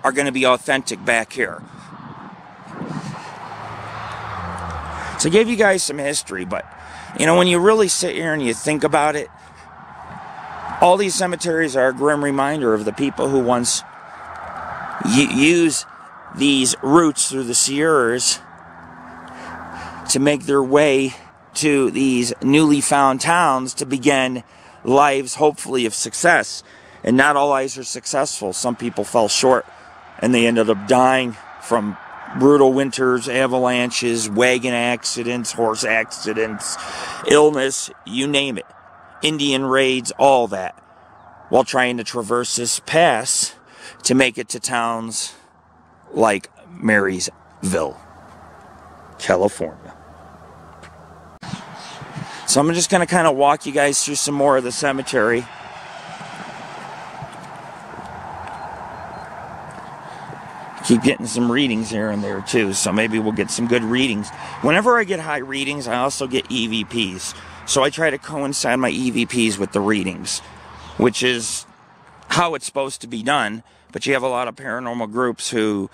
are going to be authentic back here. So I gave you guys some history, but, you know, when you really sit here and you think about it, all these cemeteries are a grim reminder of the people who once used these routes through the Sierras to make their way to these newly found towns to begin lives, hopefully, of success. And not all lives are successful. Some people fell short, and they ended up dying from brutal winters, avalanches, wagon accidents, horse accidents, illness, you name it. Indian raids, all that, while trying to traverse this pass to make it to towns like Marysville, California. So I'm just going to kind of walk you guys through some more of the cemetery. Keep getting some readings here and there too, so maybe we'll get some good readings. Whenever I get high readings, I also get EVPs. So I try to coincide my EVPs with the readings, which is how it's supposed to be done. But you have a lot of paranormal groups who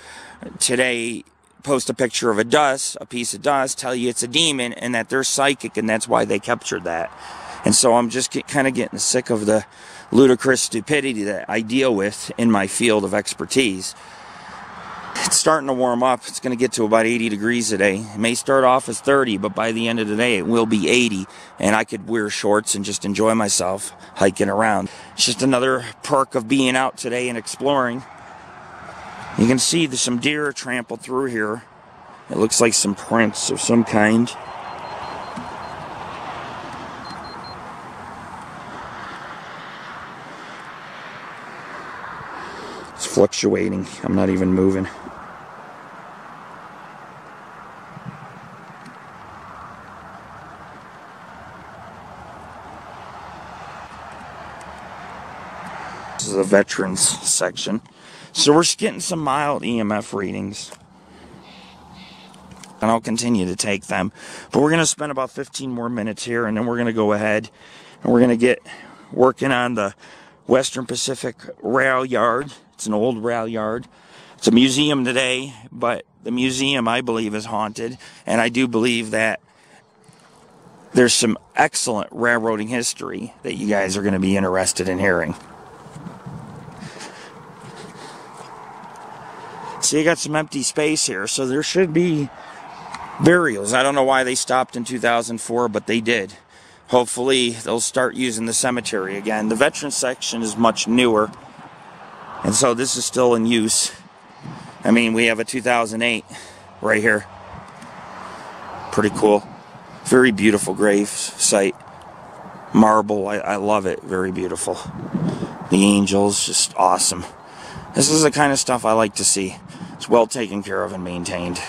today post a picture of a piece of dust, tell you it's a demon and that they're psychic and that's why they captured that. And so I'm just kind of getting sick of the ludicrous stupidity that I deal with in my field of expertise. It's starting to warm up. It's going to get to about 80 degrees today. It may start off as 30, but by the end of the day, it will be 80. And I could wear shorts and just enjoy myself hiking around. It's just another perk of being out today and exploring. You can see there's some deer trampled through here. It looks like some prints of some kind. It's fluctuating. I'm not even moving. This is the Veterans Section. So we're getting some mild EMF readings. And I'll continue to take them. But we're going to spend about 15 more minutes here, and then we're going to go ahead and we're going to get working on the Western Pacific Rail Yard. It's an old rail yard. It's a museum today, but the museum, I believe, is haunted. And I do believe that there's some excellent railroading history that you guys are going to be interested in hearing. See, I got some empty space here, so there should be burials. I don't know why they stopped in 2004, but they did. Hopefully, they'll start using the cemetery again. The Veterans Section is much newer, and so this is still in use. I mean, we have a 2008 right here. Pretty cool. Very beautiful grave site. Marble, I love it. Very beautiful. The angels, just awesome. This is the kind of stuff I like to see. It's well taken care of and maintained.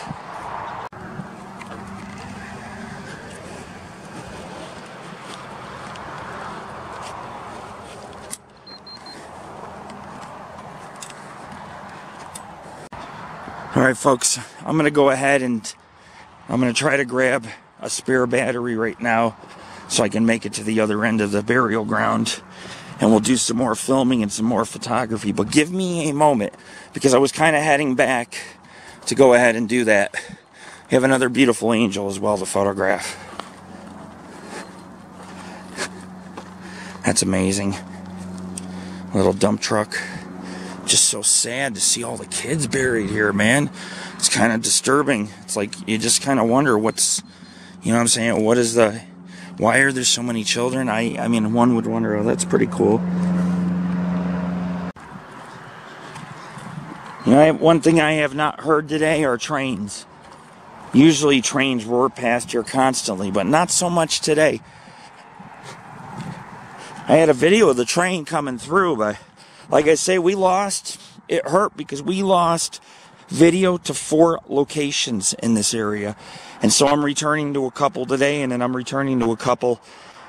Alright folks, I'm going to go ahead and I'm going to try to grab a spare battery right now so I can make it to the other end of the burial ground. And we'll do some more filming and some more photography. But give me a moment, because I was kind of heading back to go ahead and do that. We have another beautiful angel as well to photograph. That's amazing. Little dump truck. Just so sad to see all the kids buried here, man. It's kind of disturbing. It's like you just kind of wonder what's, you know what I'm saying? What is the... Why are there so many children? I mean, one would wonder, oh, that's pretty cool. You know, one thing I have not heard today are trains. Usually trains roar past here constantly, but not so much today. I had a video of the train coming through, but like I say, it hurt because we lost video to 4 locations in this area. And so I'm returning to a couple today, and then I'm returning to a couple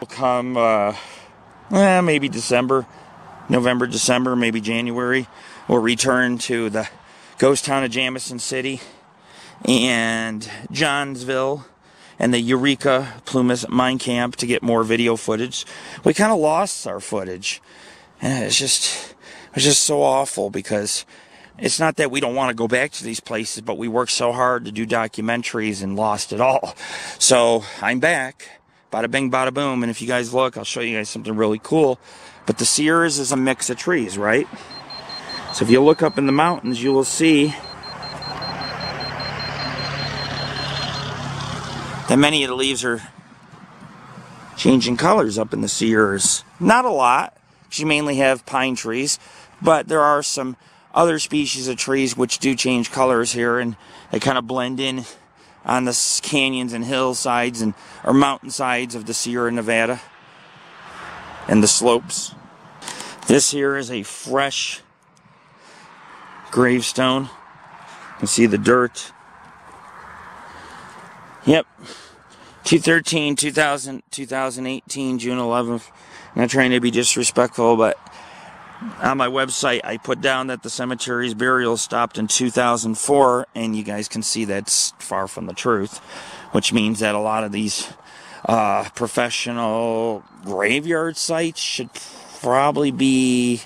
come maybe November, December, maybe January. We'll return to the ghost town of Jamison City and Johnsville and the Eureka Plumas mine camp to get more video footage. We kind of lost our footage, and it was just so awful, because it's not that we don't want to go back to these places, but we worked so hard to do documentaries and lost it all. So I'm back, bada bing bada boom, and if you guys look, I'll show you guys something really cool. But the Sierras is a mix of trees, right? So if you look up in the mountains, you will see that many of the leaves are changing colors up in the Sierras. Not a lot, because you mainly have pine trees, but there are some other species of trees which do change colors here, and they kind of blend in on the canyons and hillsides or mountainsides of the Sierra Nevada and the slopes. This here is a fresh gravestone. You can see the dirt. Yep. 2018, June 11th. I'm not trying to be disrespectful, but on my website I put down that the cemetery's burial stopped in 2004, and you guys can see that's far from the truth, which means that a lot of these professional graveyard sites should probably be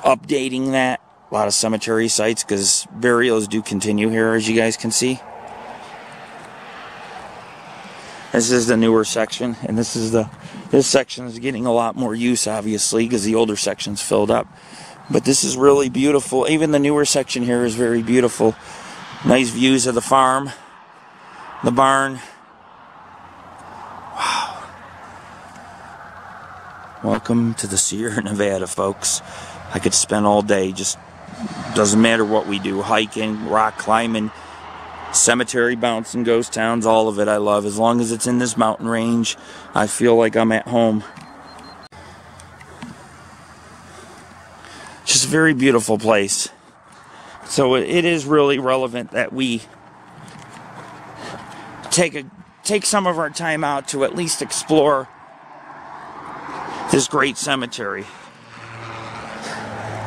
updating that. A lot of cemetery sites, because burials do continue here, as you guys can see. This is the newer section, and this section is getting a lot more use, obviously, because the older section's filled up. But this is really beautiful. Even the newer section here is very beautiful. Nice views of the farm, the barn. Wow. Welcome to the Sierra Nevada, folks. I could spend all day, just doesn't matter what we do, hiking, rock climbing, cemetery bouncing, ghost towns, all of it I love. As long as it's in this mountain range, I feel like I'm at home. Just a very beautiful place. So it is really relevant that we take some of our time out to at least explore this great cemetery.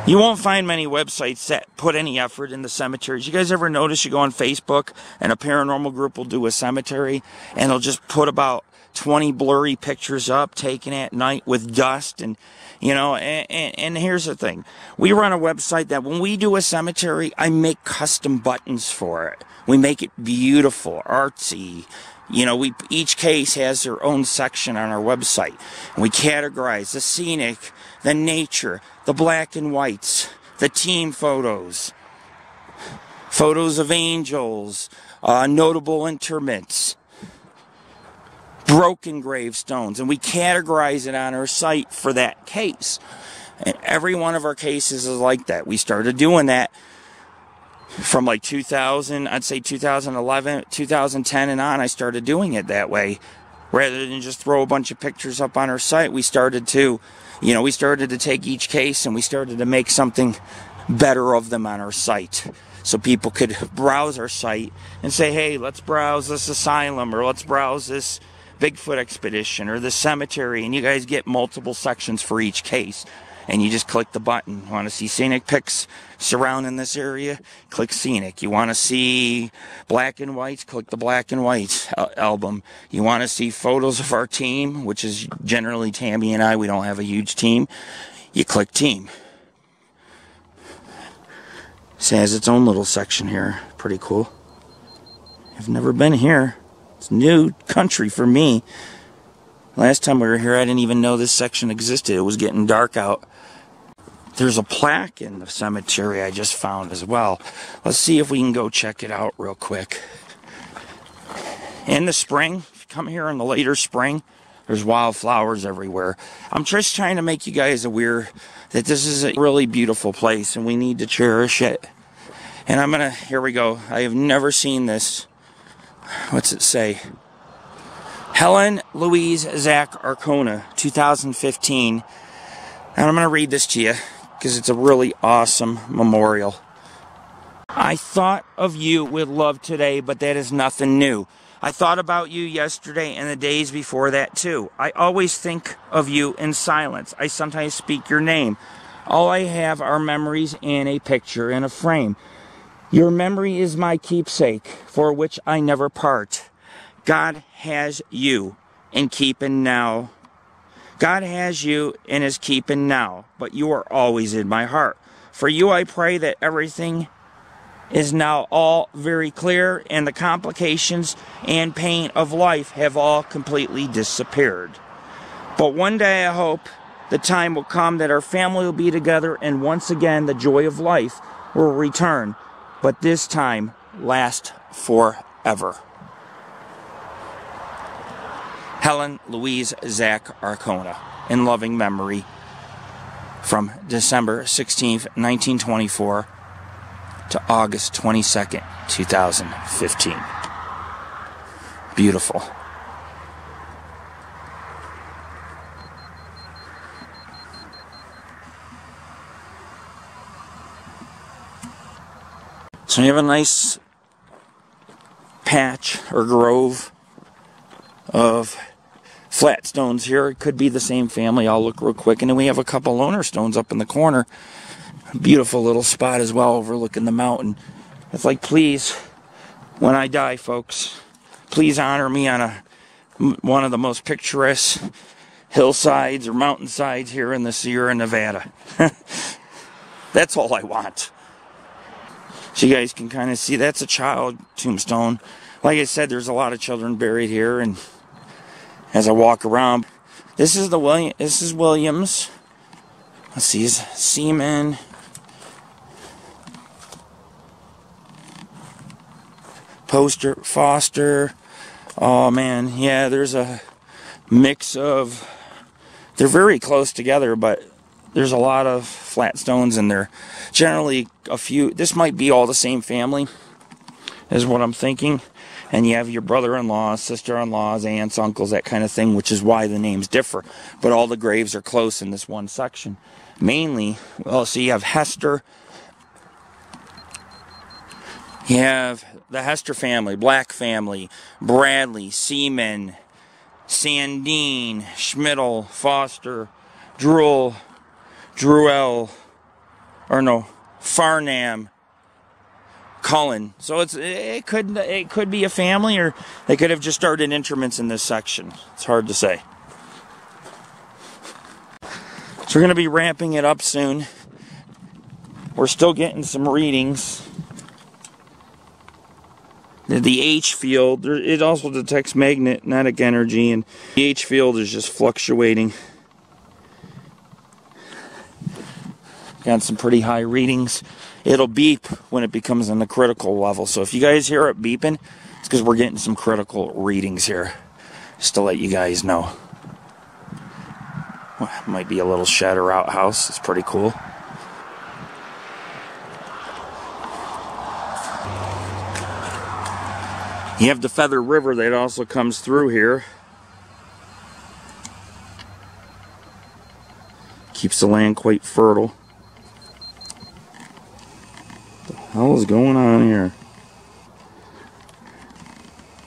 You won't find many websites that put any effort in the cemeteries. You guys ever notice you go on Facebook and a paranormal group will do a cemetery and they'll just put about 20 blurry pictures up taken at night with dust, and and here's the thing. We run a website that when we do a cemetery, I make custom buttons for it. We make it beautiful, artsy. Each case has their own section on our website. And we categorize the scenic, the nature, the black and whites, the team photos, photos of angels, notable interments, broken gravestones, and we categorize it on our site for that case. And every one of our cases is like that. We started doing that from like 2000, I'd say 2011, 2010 and on. I started doing it that way. Rather than just throw a bunch of pictures up on our site, we started to take each case and we started to make something better of them on our site. So people could browse our site and say, hey, let's browse this asylum, or let's browse this Bigfoot expedition, or this cemetery, and you guys get multiple sections for each case. And you just click the button. You want to see scenic pics surrounding this area? Click scenic. You want to see black and whites? Click the black and white album. You want to see photos of our team, which is generally Tammy and I. We don't have a huge team. You click team. It has its own little section here. Pretty cool. I've never been here. It's new country for me. Last time we were here, I didn't even know this section existed. It was getting dark out. There's a plaque in the cemetery I just found as well. Let's see if we can go check it out real quick. In the spring, if you come here in the later spring, there's wildflowers everywhere. I'm just trying to make you guys aware that this is a really beautiful place and we need to cherish it. And I'm gonna, here we go. I have never seen this. What's it say? Helen Louise Zach Arcona, 2015. And I'm gonna read this to you because it's a really awesome memorial. I thought of you with love today, but that is nothing new. I thought about you yesterday and the days before that too. I always think of you in silence. I sometimes speak your name. All I have are memories and a picture in a frame. Your memory is my keepsake, for which I never part. God has you in keeping now. God has you and is keeping now, but you are always in my heart. For you I pray that everything is now all very clear, and the complications and pain of life have all completely disappeared. But one day I hope the time will come that our family will be together, and once again the joy of life will return, but this time last forever. Helen Louise Zach Arcona, in loving memory, from December 16th, 1924 to August 22nd, 2015. Beautiful. So you have a nice patch or grove of flat stones here. It could be the same family. I'll look real quick. And then we have a couple loner stones up in the corner. Beautiful little spot as well, overlooking the mountain. It's like, please, when I die, folks, please honor me on one of the most picturesque hillsides or mountainsides here in the Sierra Nevada. That's all I want. So you guys can kind of see, that's a child tombstone. Like I said, there's a lot of children buried here, and as I walk around, this is Williams. Let's see, he's Seaman. Poster, Foster. Oh man, yeah, there's a mix of, they're very close together, but there's a lot of flat stones in there. Generally a few, this might be all the same family, is what I'm thinking. And you have your brother-in-law, sister-in-laws, aunts, uncles, that kind of thing, which is why the names differ. But all the graves are close in this one section. Mainly, well, so you have Hester. You have the Hester family, Black family, Bradley, Seaman, Sandine, Schmidl, Foster, Druell, Farnham, Cullen. So it could be a family, or they could have just started interments in this section. It's hard to say. So we're going to be ramping it up soon. We're still getting some readings. The H field, it also detects magnetic energy, and the H field is just fluctuating. Got some pretty high readings. It'll beep when it becomes in the critical level. So if you guys hear it beeping, it's because we're getting some critical readings here. Just to let you guys know. Well, might be a little shed or outhouse. It's pretty cool. You have the Feather River that also comes through here. Keeps the land quite fertile. What the hell is going on here?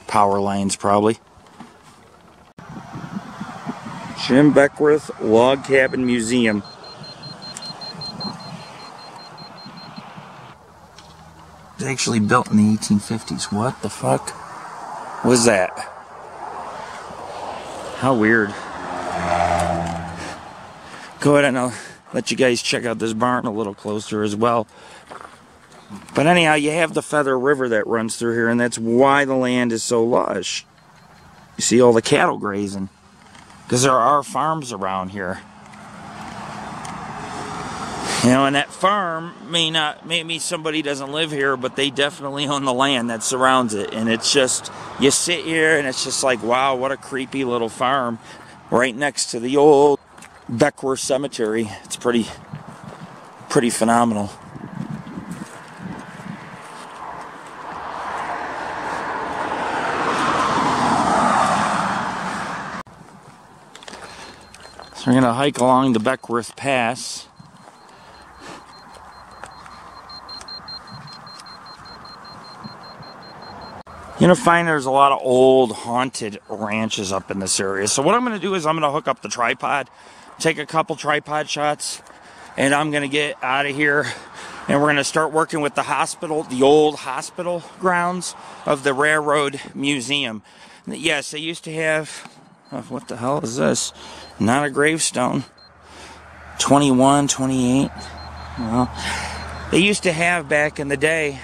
Power lines, probably. Jim Beckworth Log Cabin Museum. It was actually built in the 1850s. What the fuck was that? How weird. Go ahead and I'll let you guys check out this barn a little closer as well. But anyhow, you have the Feather River that runs through here, and that's why the land is so lush. You see all the cattle grazing, because there are farms around here. You know, and that farm maybe somebody doesn't live here, but they definitely own the land that surrounds it. And it's just, you sit here and it's just like, wow, what a creepy little farm right next to the old Beckworth Cemetery. It's pretty phenomenal. We're going to hike along the Beckworth Pass. You're going to find there's a lot of old haunted ranches up in this area. So what I'm going to do is I'm going to hook up the tripod, take a couple tripod shots, and I'm going to get out of here. And we're going to start working with the hospital, the old hospital grounds of the Railroad Museum. Yes, they used to have, what the hell is this? Not a gravestone. 21, 28. Well, they used to have back in the day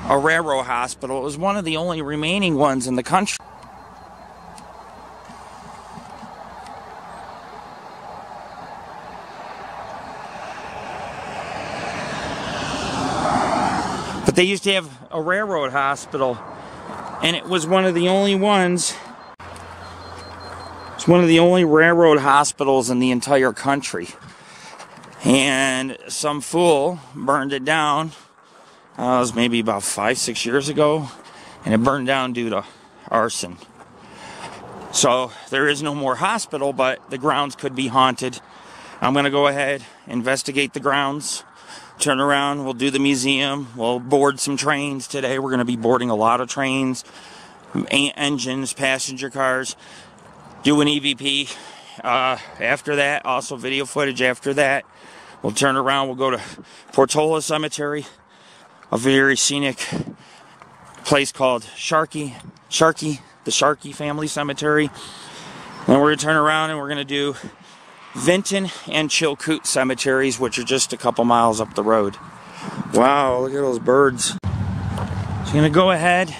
a railroad hospital. It was one of the only remaining ones in the country. But they used to have a railroad hospital, and it was one of the only ones. It's one of the only railroad hospitals in the entire country. And some fool burned it down. It was maybe about 5-6 years ago, and it burned down due to arson. So there is no more hospital, but the grounds could be haunted. I'm going to go ahead, investigate the grounds, turn around, we'll do the museum, we'll board some trains today. We're going to be boarding a lot of trains, engines, passenger cars, do an EVP. After that, also video footage after that. We'll turn around, we'll go to Portola Cemetery, a very scenic place called the Sharkey Family Cemetery. Then we're going to turn around and we're going to do Vinton and Chilkoot cemeteries, which are just a couple miles up the road. Wow, look at those birds. So I'm going to go ahead.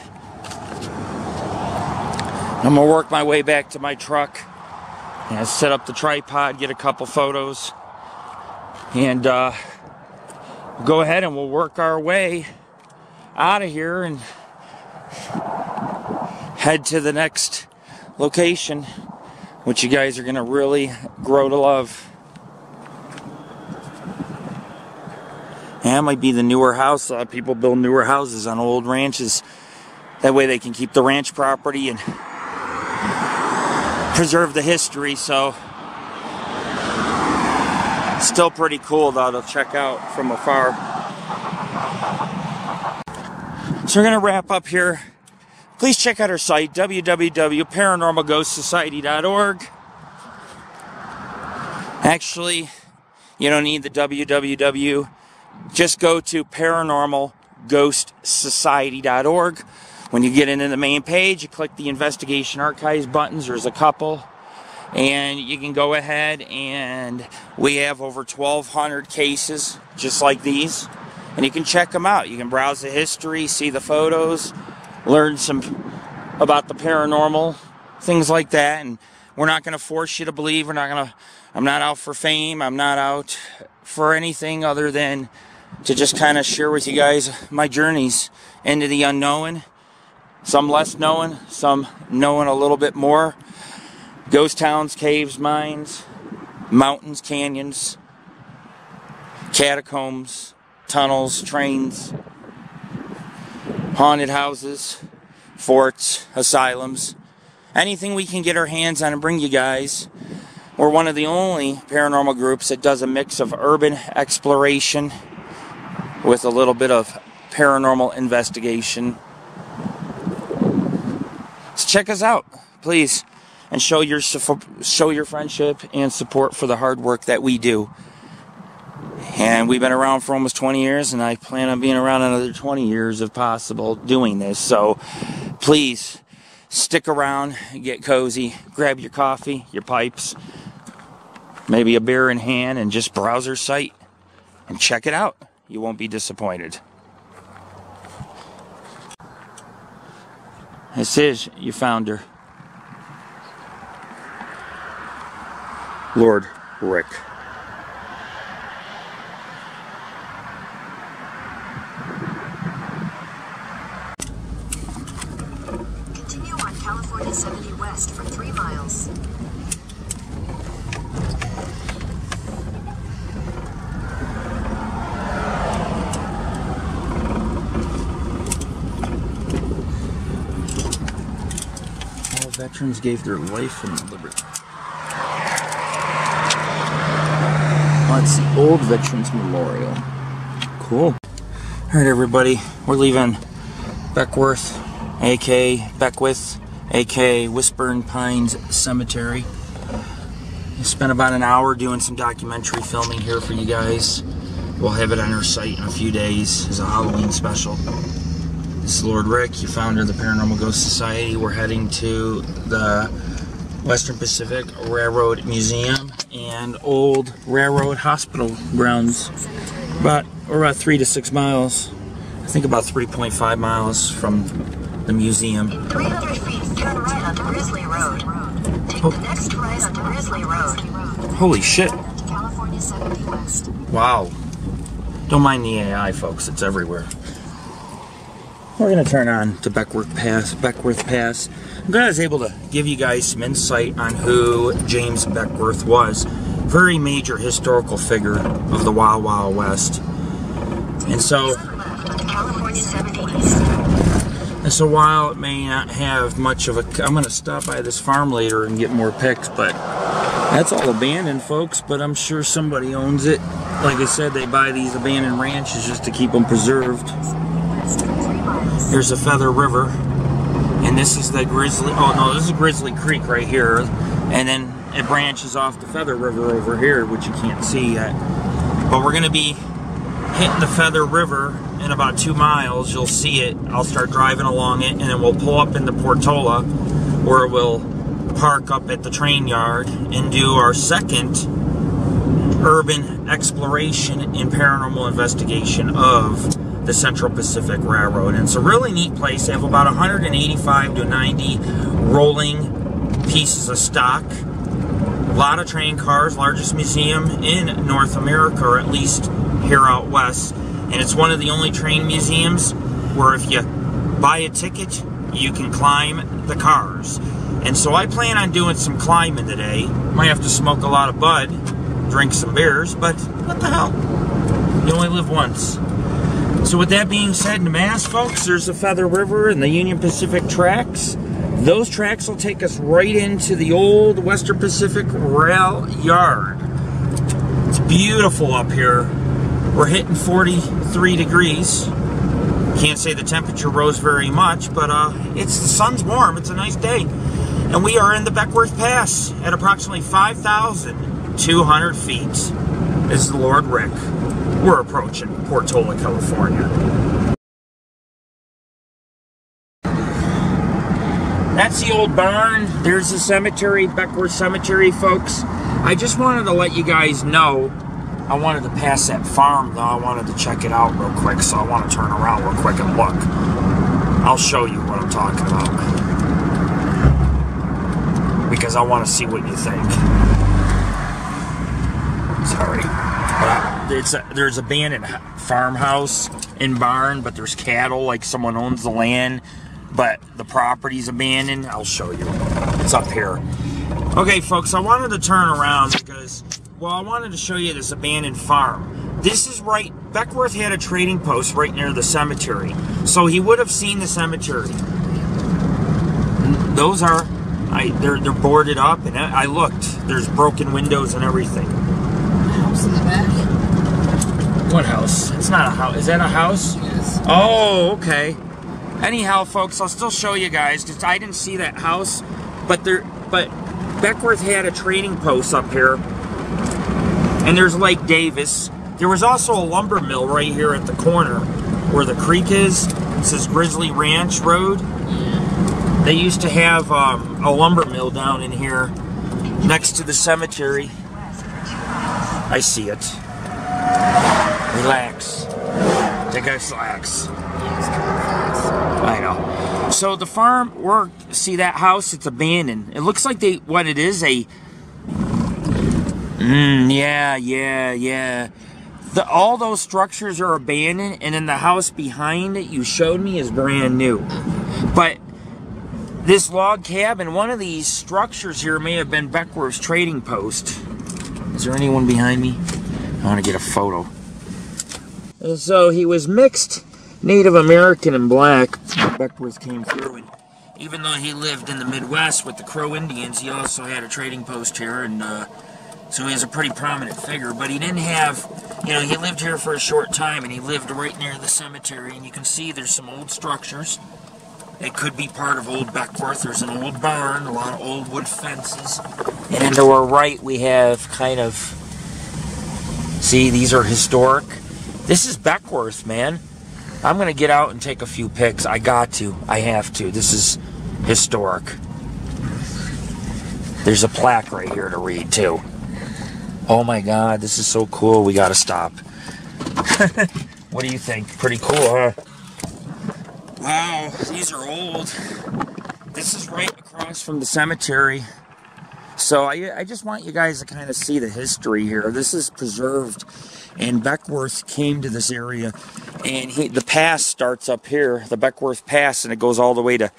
I'm going to work my way back to my truck and set up the tripod, get a couple photos, and go ahead and we'll work our way out of here and head to the next location, which you guys are going to really grow to love. And that might be the newer house. A lot of people build newer houses on old ranches. That way they can keep the ranch property and preserve the history. So still pretty cool though to check out from afar. So we're going to wrap up here. Please check out our site, www.paranormalghostsociety.org. Actually, you don't need the www. Just go to paranormalghostsociety.org. When you get into the main page, you click the investigation archives buttons. There's a couple. And you can go ahead, and we have over 1,200 cases just like these. And you can check them out. You can browse the history, see the photos, learn some about the paranormal, things like that. And we're not going to force you to believe. I'm not out for fame. I'm not out for anything other than to just kind of share with you guys my journeys into the unknown. Some less known, some knowing a little bit more. Ghost towns, caves, mines, mountains, canyons, catacombs, tunnels, trains, haunted houses, forts, asylums, anything we can get our hands on and bring you guys. We're one of the only paranormal groups that does a mix of urban exploration with a little bit of paranormal investigation. So check us out, please, and show your friendship and support for the hard work that we do. And we've been around for almost 20 years, and I plan on being around another 20 years if possible doing this. So please stick around, get cozy, grab your coffee, your pipes, maybe a beer in hand, and just browse our site and check it out. You won't be disappointed. This is your founder, Lord Rick. Continue on California 70 West for 3 miles. All veterans gave their life in liberty. Oh, it's the Old Veterans Memorial. Cool. Alright everybody, we're leaving Beckworth, aka Beckwourth, aka Whispering Pines Cemetery. I spent about an hour doing some documentary filming here for you guys. We'll have it on our site in a few days as a Halloween special. This is Lord Rick, your founder of the Paranormal Ghost Society. We're heading to the Western Pacific Railroad Museum and Old Railroad Hospital grounds. We're about 3 to 6 miles. I think about 3.5 miles from the museum. In 300 feet, turn right onto Grizzly Road. Take the next right onto Grizzly Road. Holy shit. California 70 West. Wow. Don't mind the AI, folks. It's everywhere. We're going to turn on to Beckworth Pass. I'm glad I was able to give you guys some insight on who James Beckworth was. Very major historical figure of the Wild Wild West. And so while it may not have much of a... I'm going to stop by this farm later and get more pics, but that's all abandoned, folks, but I'm sure somebody owns it. Like I said, they buy these abandoned ranches just to keep them preserved. Here's the Feather River, and this is the Grizzly... Oh, no, this is Grizzly Creek right here, and then it branches off the Feather River over here, which you can't see yet. But we're going to be hitting the Feather River in about 2 miles. You'll see it. I'll start driving along it, and then we'll pull up into Portola, where we'll park up at the train yard and do our second urban exploration and paranormal investigation of the Central Pacific Railroad. And it's a really neat place. They have about 185 to 90 rolling pieces of stock. A lot of train cars, largest museum in North America, or at least here out west. And it's one of the only train museums where if you buy a ticket, you can climb the cars. And so I plan on doing some climbing today. Might have to smoke a lot of bud, drink some beers, but what the hell? You only live once. So with that being said, in Mass, folks, there's the Feather River and the Union Pacific tracks. Those tracks will take us right into the old Western Pacific Rail Yard. It's beautiful up here. We're hitting 43 degrees. Can't say the temperature rose very much, but the sun's warm. It's a nice day. And we are in the Beckworth Pass at approximately 5,200 feet. This is Lord Rick. We're approaching Portola, California. That's the old barn. There's the cemetery, Beckworth Cemetery, folks. I just wanted to let you guys know, I wanted to pass that farm, though. I wanted to check it out real quick, so I want to turn around real quick and look. I'll show you what I'm talking about, because I want to see what you think. Sorry. There's abandoned farmhouse and barn, but there's cattle, like someone owns the land, but the property's abandoned. I'll show you. It's up here. Okay, folks, I wanted to turn around because, well, I wanted to show you this abandoned farm. This is right, Beckworth had a trading post right near the cemetery, so he would have seen the cemetery. Those are, they're boarded up, and I looked. There's broken windows and everything. House in the back? What house? It's not a house. Is that a house? Yes. Oh, okay. Anyhow, folks, I'll still show you guys because I didn't see that house, but Beckworth had a trading post up here, and there's Lake Davis. There was also a lumber mill right here at the corner where the creek is. It says Grizzly Ranch Road. Yeah. They used to have a lumber mill down in here next to the cemetery. I see it. Relax. Take a slacks. I know. So the farm worked. See that house? It's abandoned. It looks like what it is, yeah. All those structures are abandoned, and then the house behind it you showed me is brand new. But this log cabin, one of these structures here may have been Beckworth's trading post. Is there anyone behind me? I want to get a photo. And so he was mixed Native American and black. Beckworth came through, and even though he lived in the Midwest with the Crow Indians, he also had a trading post here, and So he's a pretty prominent figure, but he didn't have, you know, he lived here for a short time, and he lived right near the cemetery, and you can see there's some old structures. It could be part of old Beckworth. There's an old barn, a lot of old wood fences. And then to our right, we have kind of, see, these are historic. This is Beckworth, man. I'm going to get out and take a few pics. I got to. I have to. This is historic. There's a plaque right here to read, too. Oh, my God. This is so cool. We got to stop. What do you think? Pretty cool, huh? Wow, these are old. This is right across from the cemetery. So I just want you guys to kind of see the history here. This is preserved, and Beckworth came to this area, and the pass starts up here, the Beckworth Pass, and it goes all the way to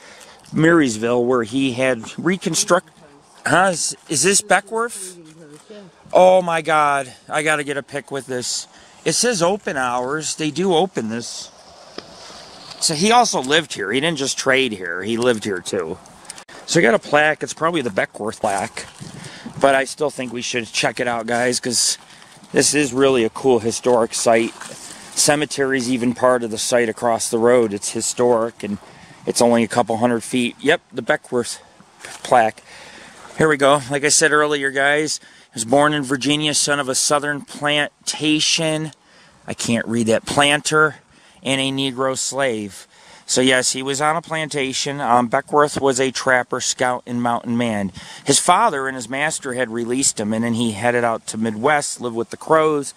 Marysville, where he had reconstructed. Huh? Is this Beckworth? Oh my God, I got to get a pic with this. It says open hours. They do open this. So he also lived here. He didn't just trade here. He lived here too. So I got a plaque. It's probably the Beckworth Plaque. But I still think we should check it out, guys, because this is really a cool historic site. Cemetery's even part of the site across the road. It's historic, and it's only a couple 100 feet. Yep, the Beckworth Plaque. Here we go. Like I said earlier, guys, he was born in Virginia, son of a southern plantation. I can't read that. Planter. And a Negro slave. So yes, he was on a plantation. Beckworth was a trapper, scout, and mountain man. His father and his master had released him, and then he headed out to Midwest, lived with the Crows,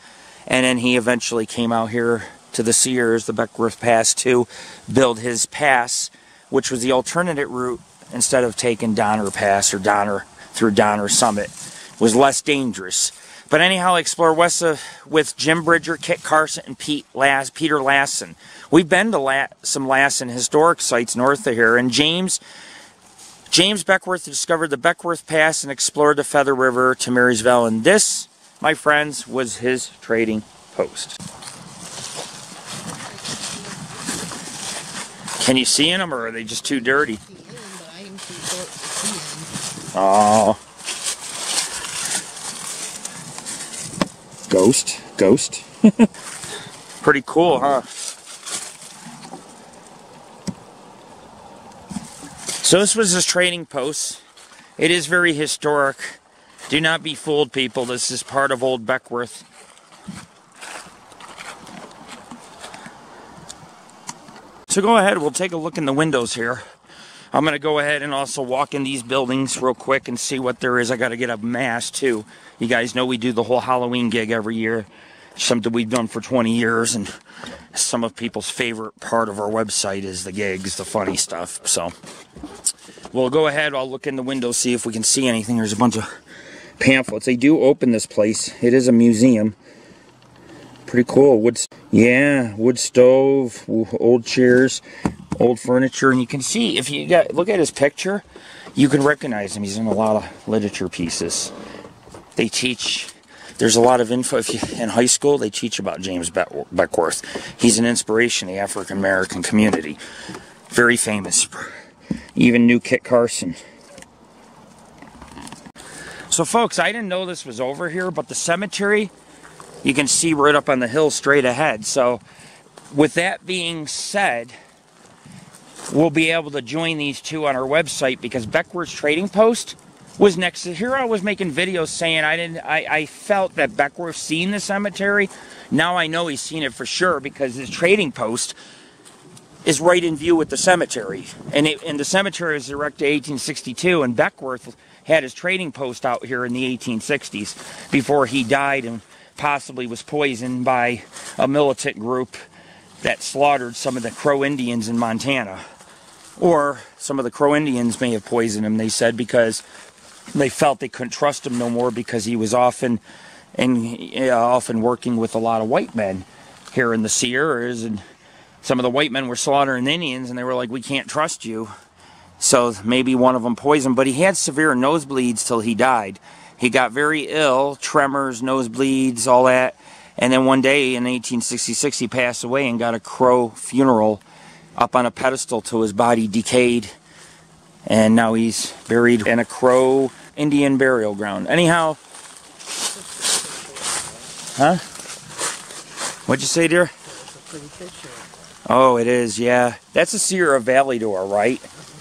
and then he eventually came out here to the Sears, the Beckworth Pass, to build his pass, which was the alternative route instead of taking Donner Pass or Donner through Donner Summit. It was less dangerous. But anyhow, I explore west with Jim Bridger, Kit Carson, and Peter Lassen. We've been to some Lassen historic sites north of here, and James Beckworth discovered the Beckworth Pass and explored the Feather River to Marysville, and this, my friends, was his trading post. Can you see in them, or are they just too dirty? Oh. Ghost. Pretty cool, huh? So this was his trading post. It is very historic. Do not be fooled, people. This is part of old Beckworth. So go ahead, we'll take a look in the windows here. I'm going to go ahead and also walk in these buildings real quick and see what there is. I got to get a mask too. You guys know we do the whole Halloween gig every year. Something we've done for 20 years, and some of people's favorite part of our website is the gigs, the funny stuff. So we'll go ahead, I'll look in the window, see if we can see anything. There's a bunch of pamphlets. They do open this place. It is a museum. Pretty cool. Wood stove, old chairs, old furniture, and you can see, if you look at his picture, you can recognize him. He's in a lot of literature pieces. They teach, there's a lot of info. In high school, they teach about James Beckworth. He's an inspiration to the African American community. Very famous. Even knew Kit Carson. So folks, I didn't know this was over here, but the cemetery, you can see right up on the hill straight ahead. So with that being said, we'll be able to join these two on our website, because Beckworth's trading post was next to here. I was making videos saying I felt that Beckworth seen the cemetery. Now I know he's seen it for sure, because his trading post is right in view with the cemetery. And the cemetery was erected in 1862, and Beckworth had his trading post out here in the 1860s before he died and possibly was poisoned by a militant group that slaughtered some of the Crow Indians in Montana. Or some of the Crow Indians may have poisoned him, they said, because they felt they couldn't trust him no more, because he was often working with a lot of white men here in the Sierras, and some of the white men were slaughtering Indians, and they were like, we can't trust you. So maybe one of them poisoned, but he had severe nosebleeds till he died. He got very ill, tremors, nosebleeds, all that. And then one day in 1866, he passed away and got a Crow funeral up on a pedestal till his body decayed. And now he's buried in a Crow Indian burial ground. Anyhow, Huh? What'd you say, dear? That's a pretty picture. Oh, it is, yeah. That's a Sierra Valley door, right?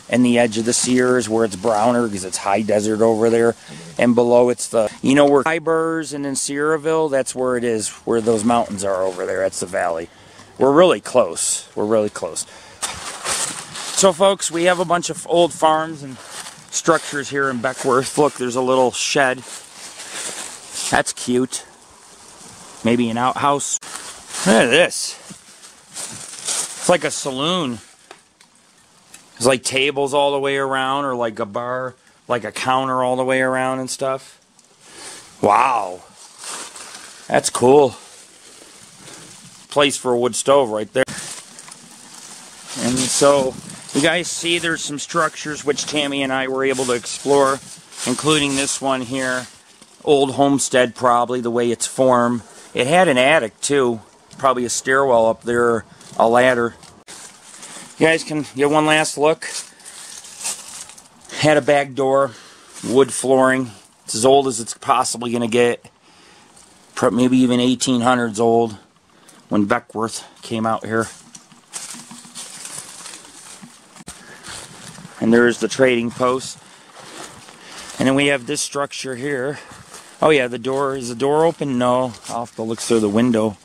And the edge of the Sierra is where it's browner because it's high desert over there. And below it's the, you know where Fibers and in Sierraville, that's where it is, where those mountains are over there. That's the valley. We're really close. We're really close. So, folks, we have a bunch of old farms and structures here in Beckworth. Look, there's a little shed. That's cute. Maybe an outhouse. Look at this. It's like a saloon. There's like tables all the way around, or like a bar, like a counter all the way around and stuff. Wow. That's cool. Place for a wood stove right there. And so, you guys see there's some structures which Tammy and I were able to explore, including this one here. Old homestead, probably, the way it's formed. It had an attic, too. Probably a stairwell up there, a ladder. You guys can get one last look. Had a back door, wood flooring. It's as old as it's possibly going to get. Maybe even 1800s old when Beckworth came out here. And there's the trading post. And then we have this structure here. Oh yeah, the door, is the door open? No, I'll have to look through the window.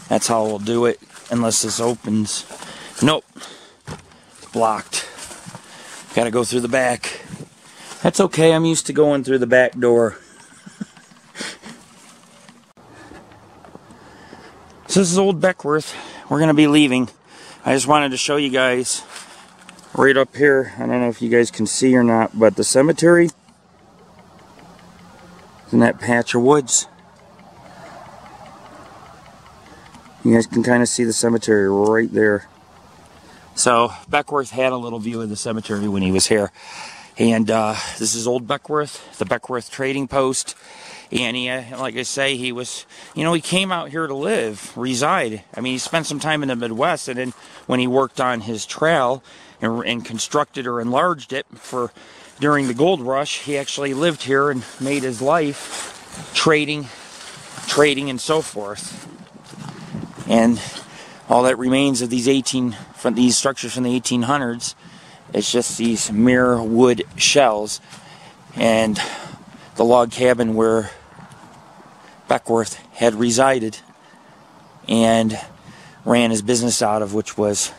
That's how we'll do it, unless this opens. Nope, it's blocked. Gotta go through the back. That's okay, I'm used to going through the back door. So this is old Beckworth. We're gonna be leaving. I just wanted to show you guys right up here. I don't know if you guys can see or not, but the cemetery is in that patch of woods. You guys can kind of see the cemetery right there. So Beckworth had a little view of the cemetery when he was here. And this is old Beckworth, the Beckworth trading post. And he, like I say, he was, you know, he came out here to live, reside. I mean, he spent some time in the Midwest, and then when he worked on his trail and constructed or enlarged it for during the gold rush, he actually lived here and made his life trading and so forth. And all that remains of these these structures from the 1800s, it's just these mere wood shells and the log cabin where Beckworth had resided and ran his business out of, which was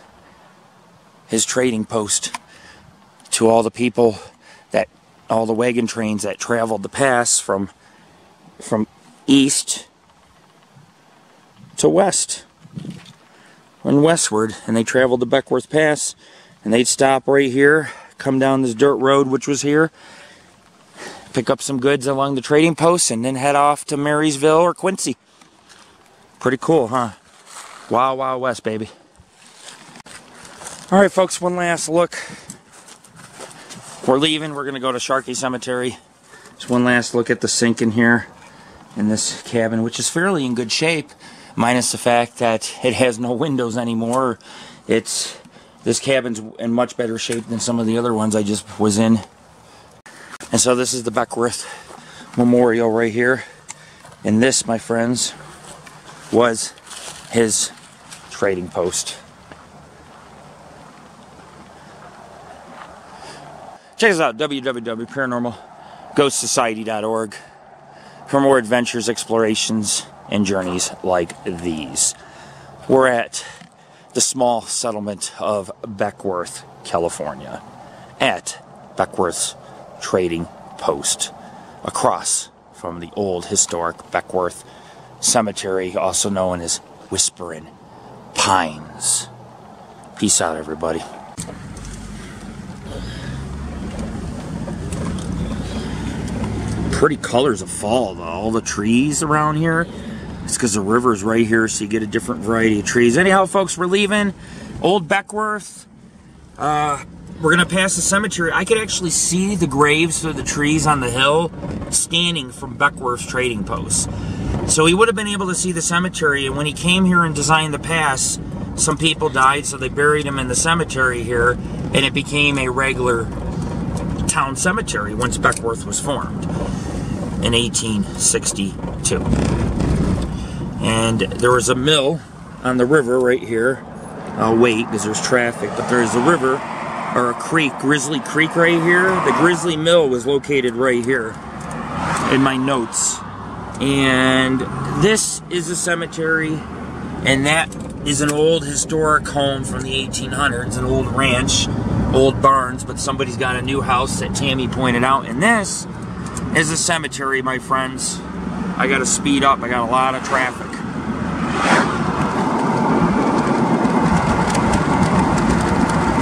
his trading post to all the people that, all the wagon trains that traveled the pass from east to west and westward, and they traveled the Beckworth Pass, and they'd stop right here, come down this dirt road which was here, pick up some goods along the trading post, and then head off to Marysville or Quincy. Pretty cool, huh? Wild, wild west, baby. Alright folks, one last look. We're leaving, we're going to go to Sharkey Cemetery. Just one last look at the sink in here, in this cabin, which is fairly in good shape, minus the fact that it has no windows anymore. This cabin's in much better shape than some of the other ones I just was in. And so this is the Beckworth Memorial right here. And this, my friends, was his trading post. Check us out, www.paranormalghostsociety.org for more adventures, explorations, and journeys like these. We're at the small settlement of Beckwourth, California, at Beckworth's trading post, across from the old historic Beckworth Cemetery, also known as Whispering Pines. Peace out, everybody. Pretty colors of fall, though. All the trees around here. It's because the river's right here, so you get a different variety of trees. Anyhow, folks, we're leaving old Beckworth. We're going to pass the cemetery. I could actually see the graves through the trees on the hill standing from Beckworth's trading post. So he would have been able to see the cemetery, and when he came here and designed the pass, some people died, so they buried him in the cemetery here, and it became a regular town cemetery once Beckworth was formed in 1862. And there was a mill on the river right here. I'll wait because there's traffic, but there's a river, or a creek, Grizzly Creek right here. The Grizzly Mill was located right here in my notes. And this is a cemetery, and that is an old historic home from the 1800s, an old ranch, old barns, but somebody's got a new house that Tammy pointed out. And this is a cemetery, my friends. I gotta speed up, I got a lot of traffic.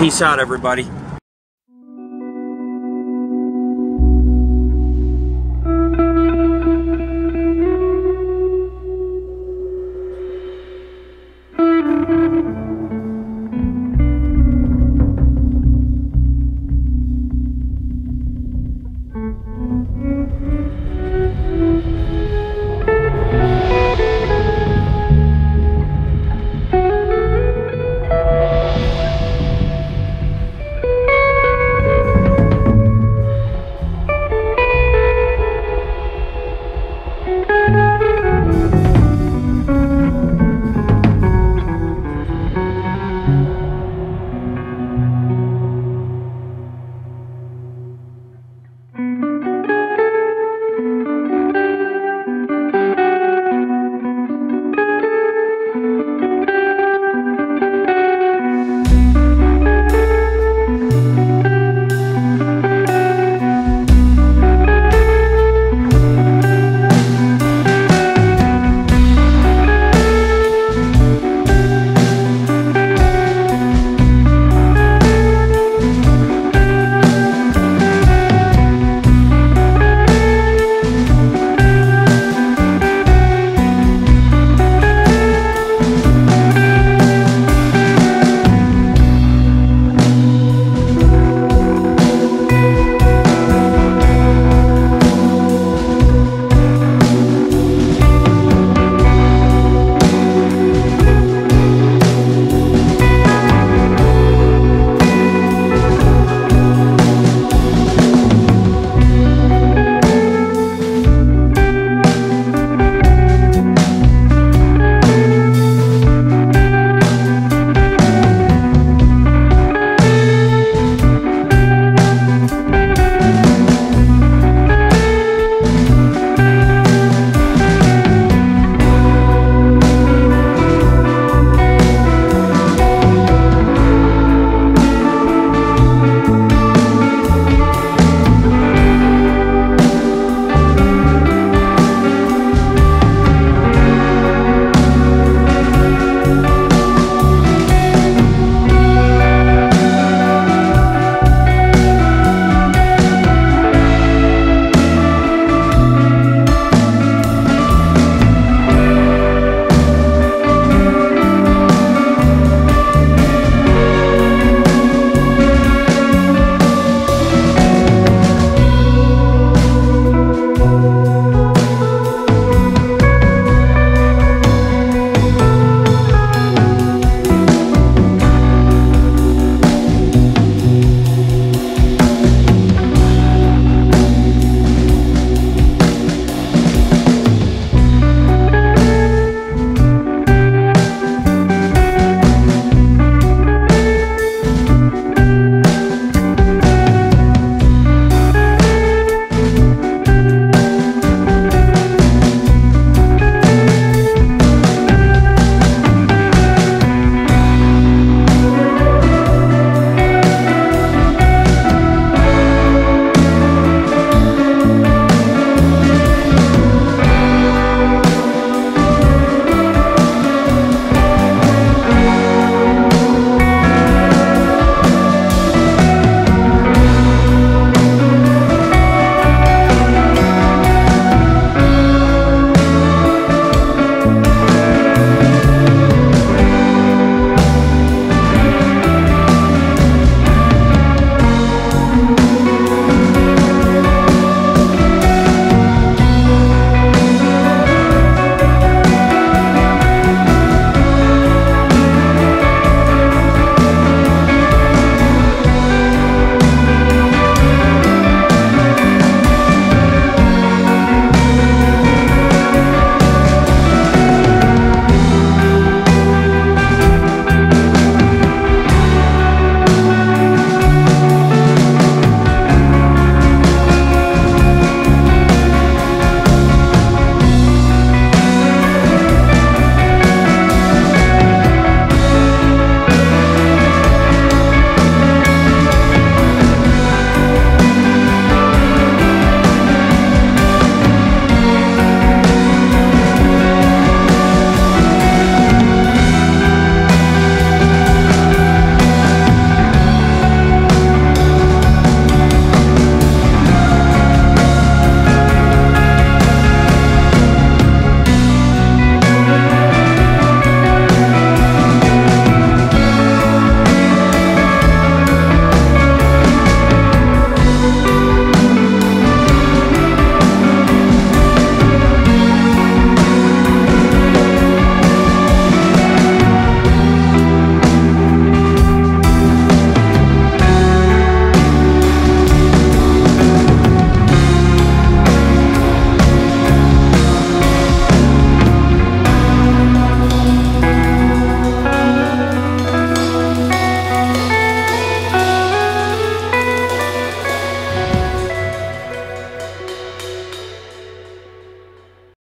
Peace out, everybody.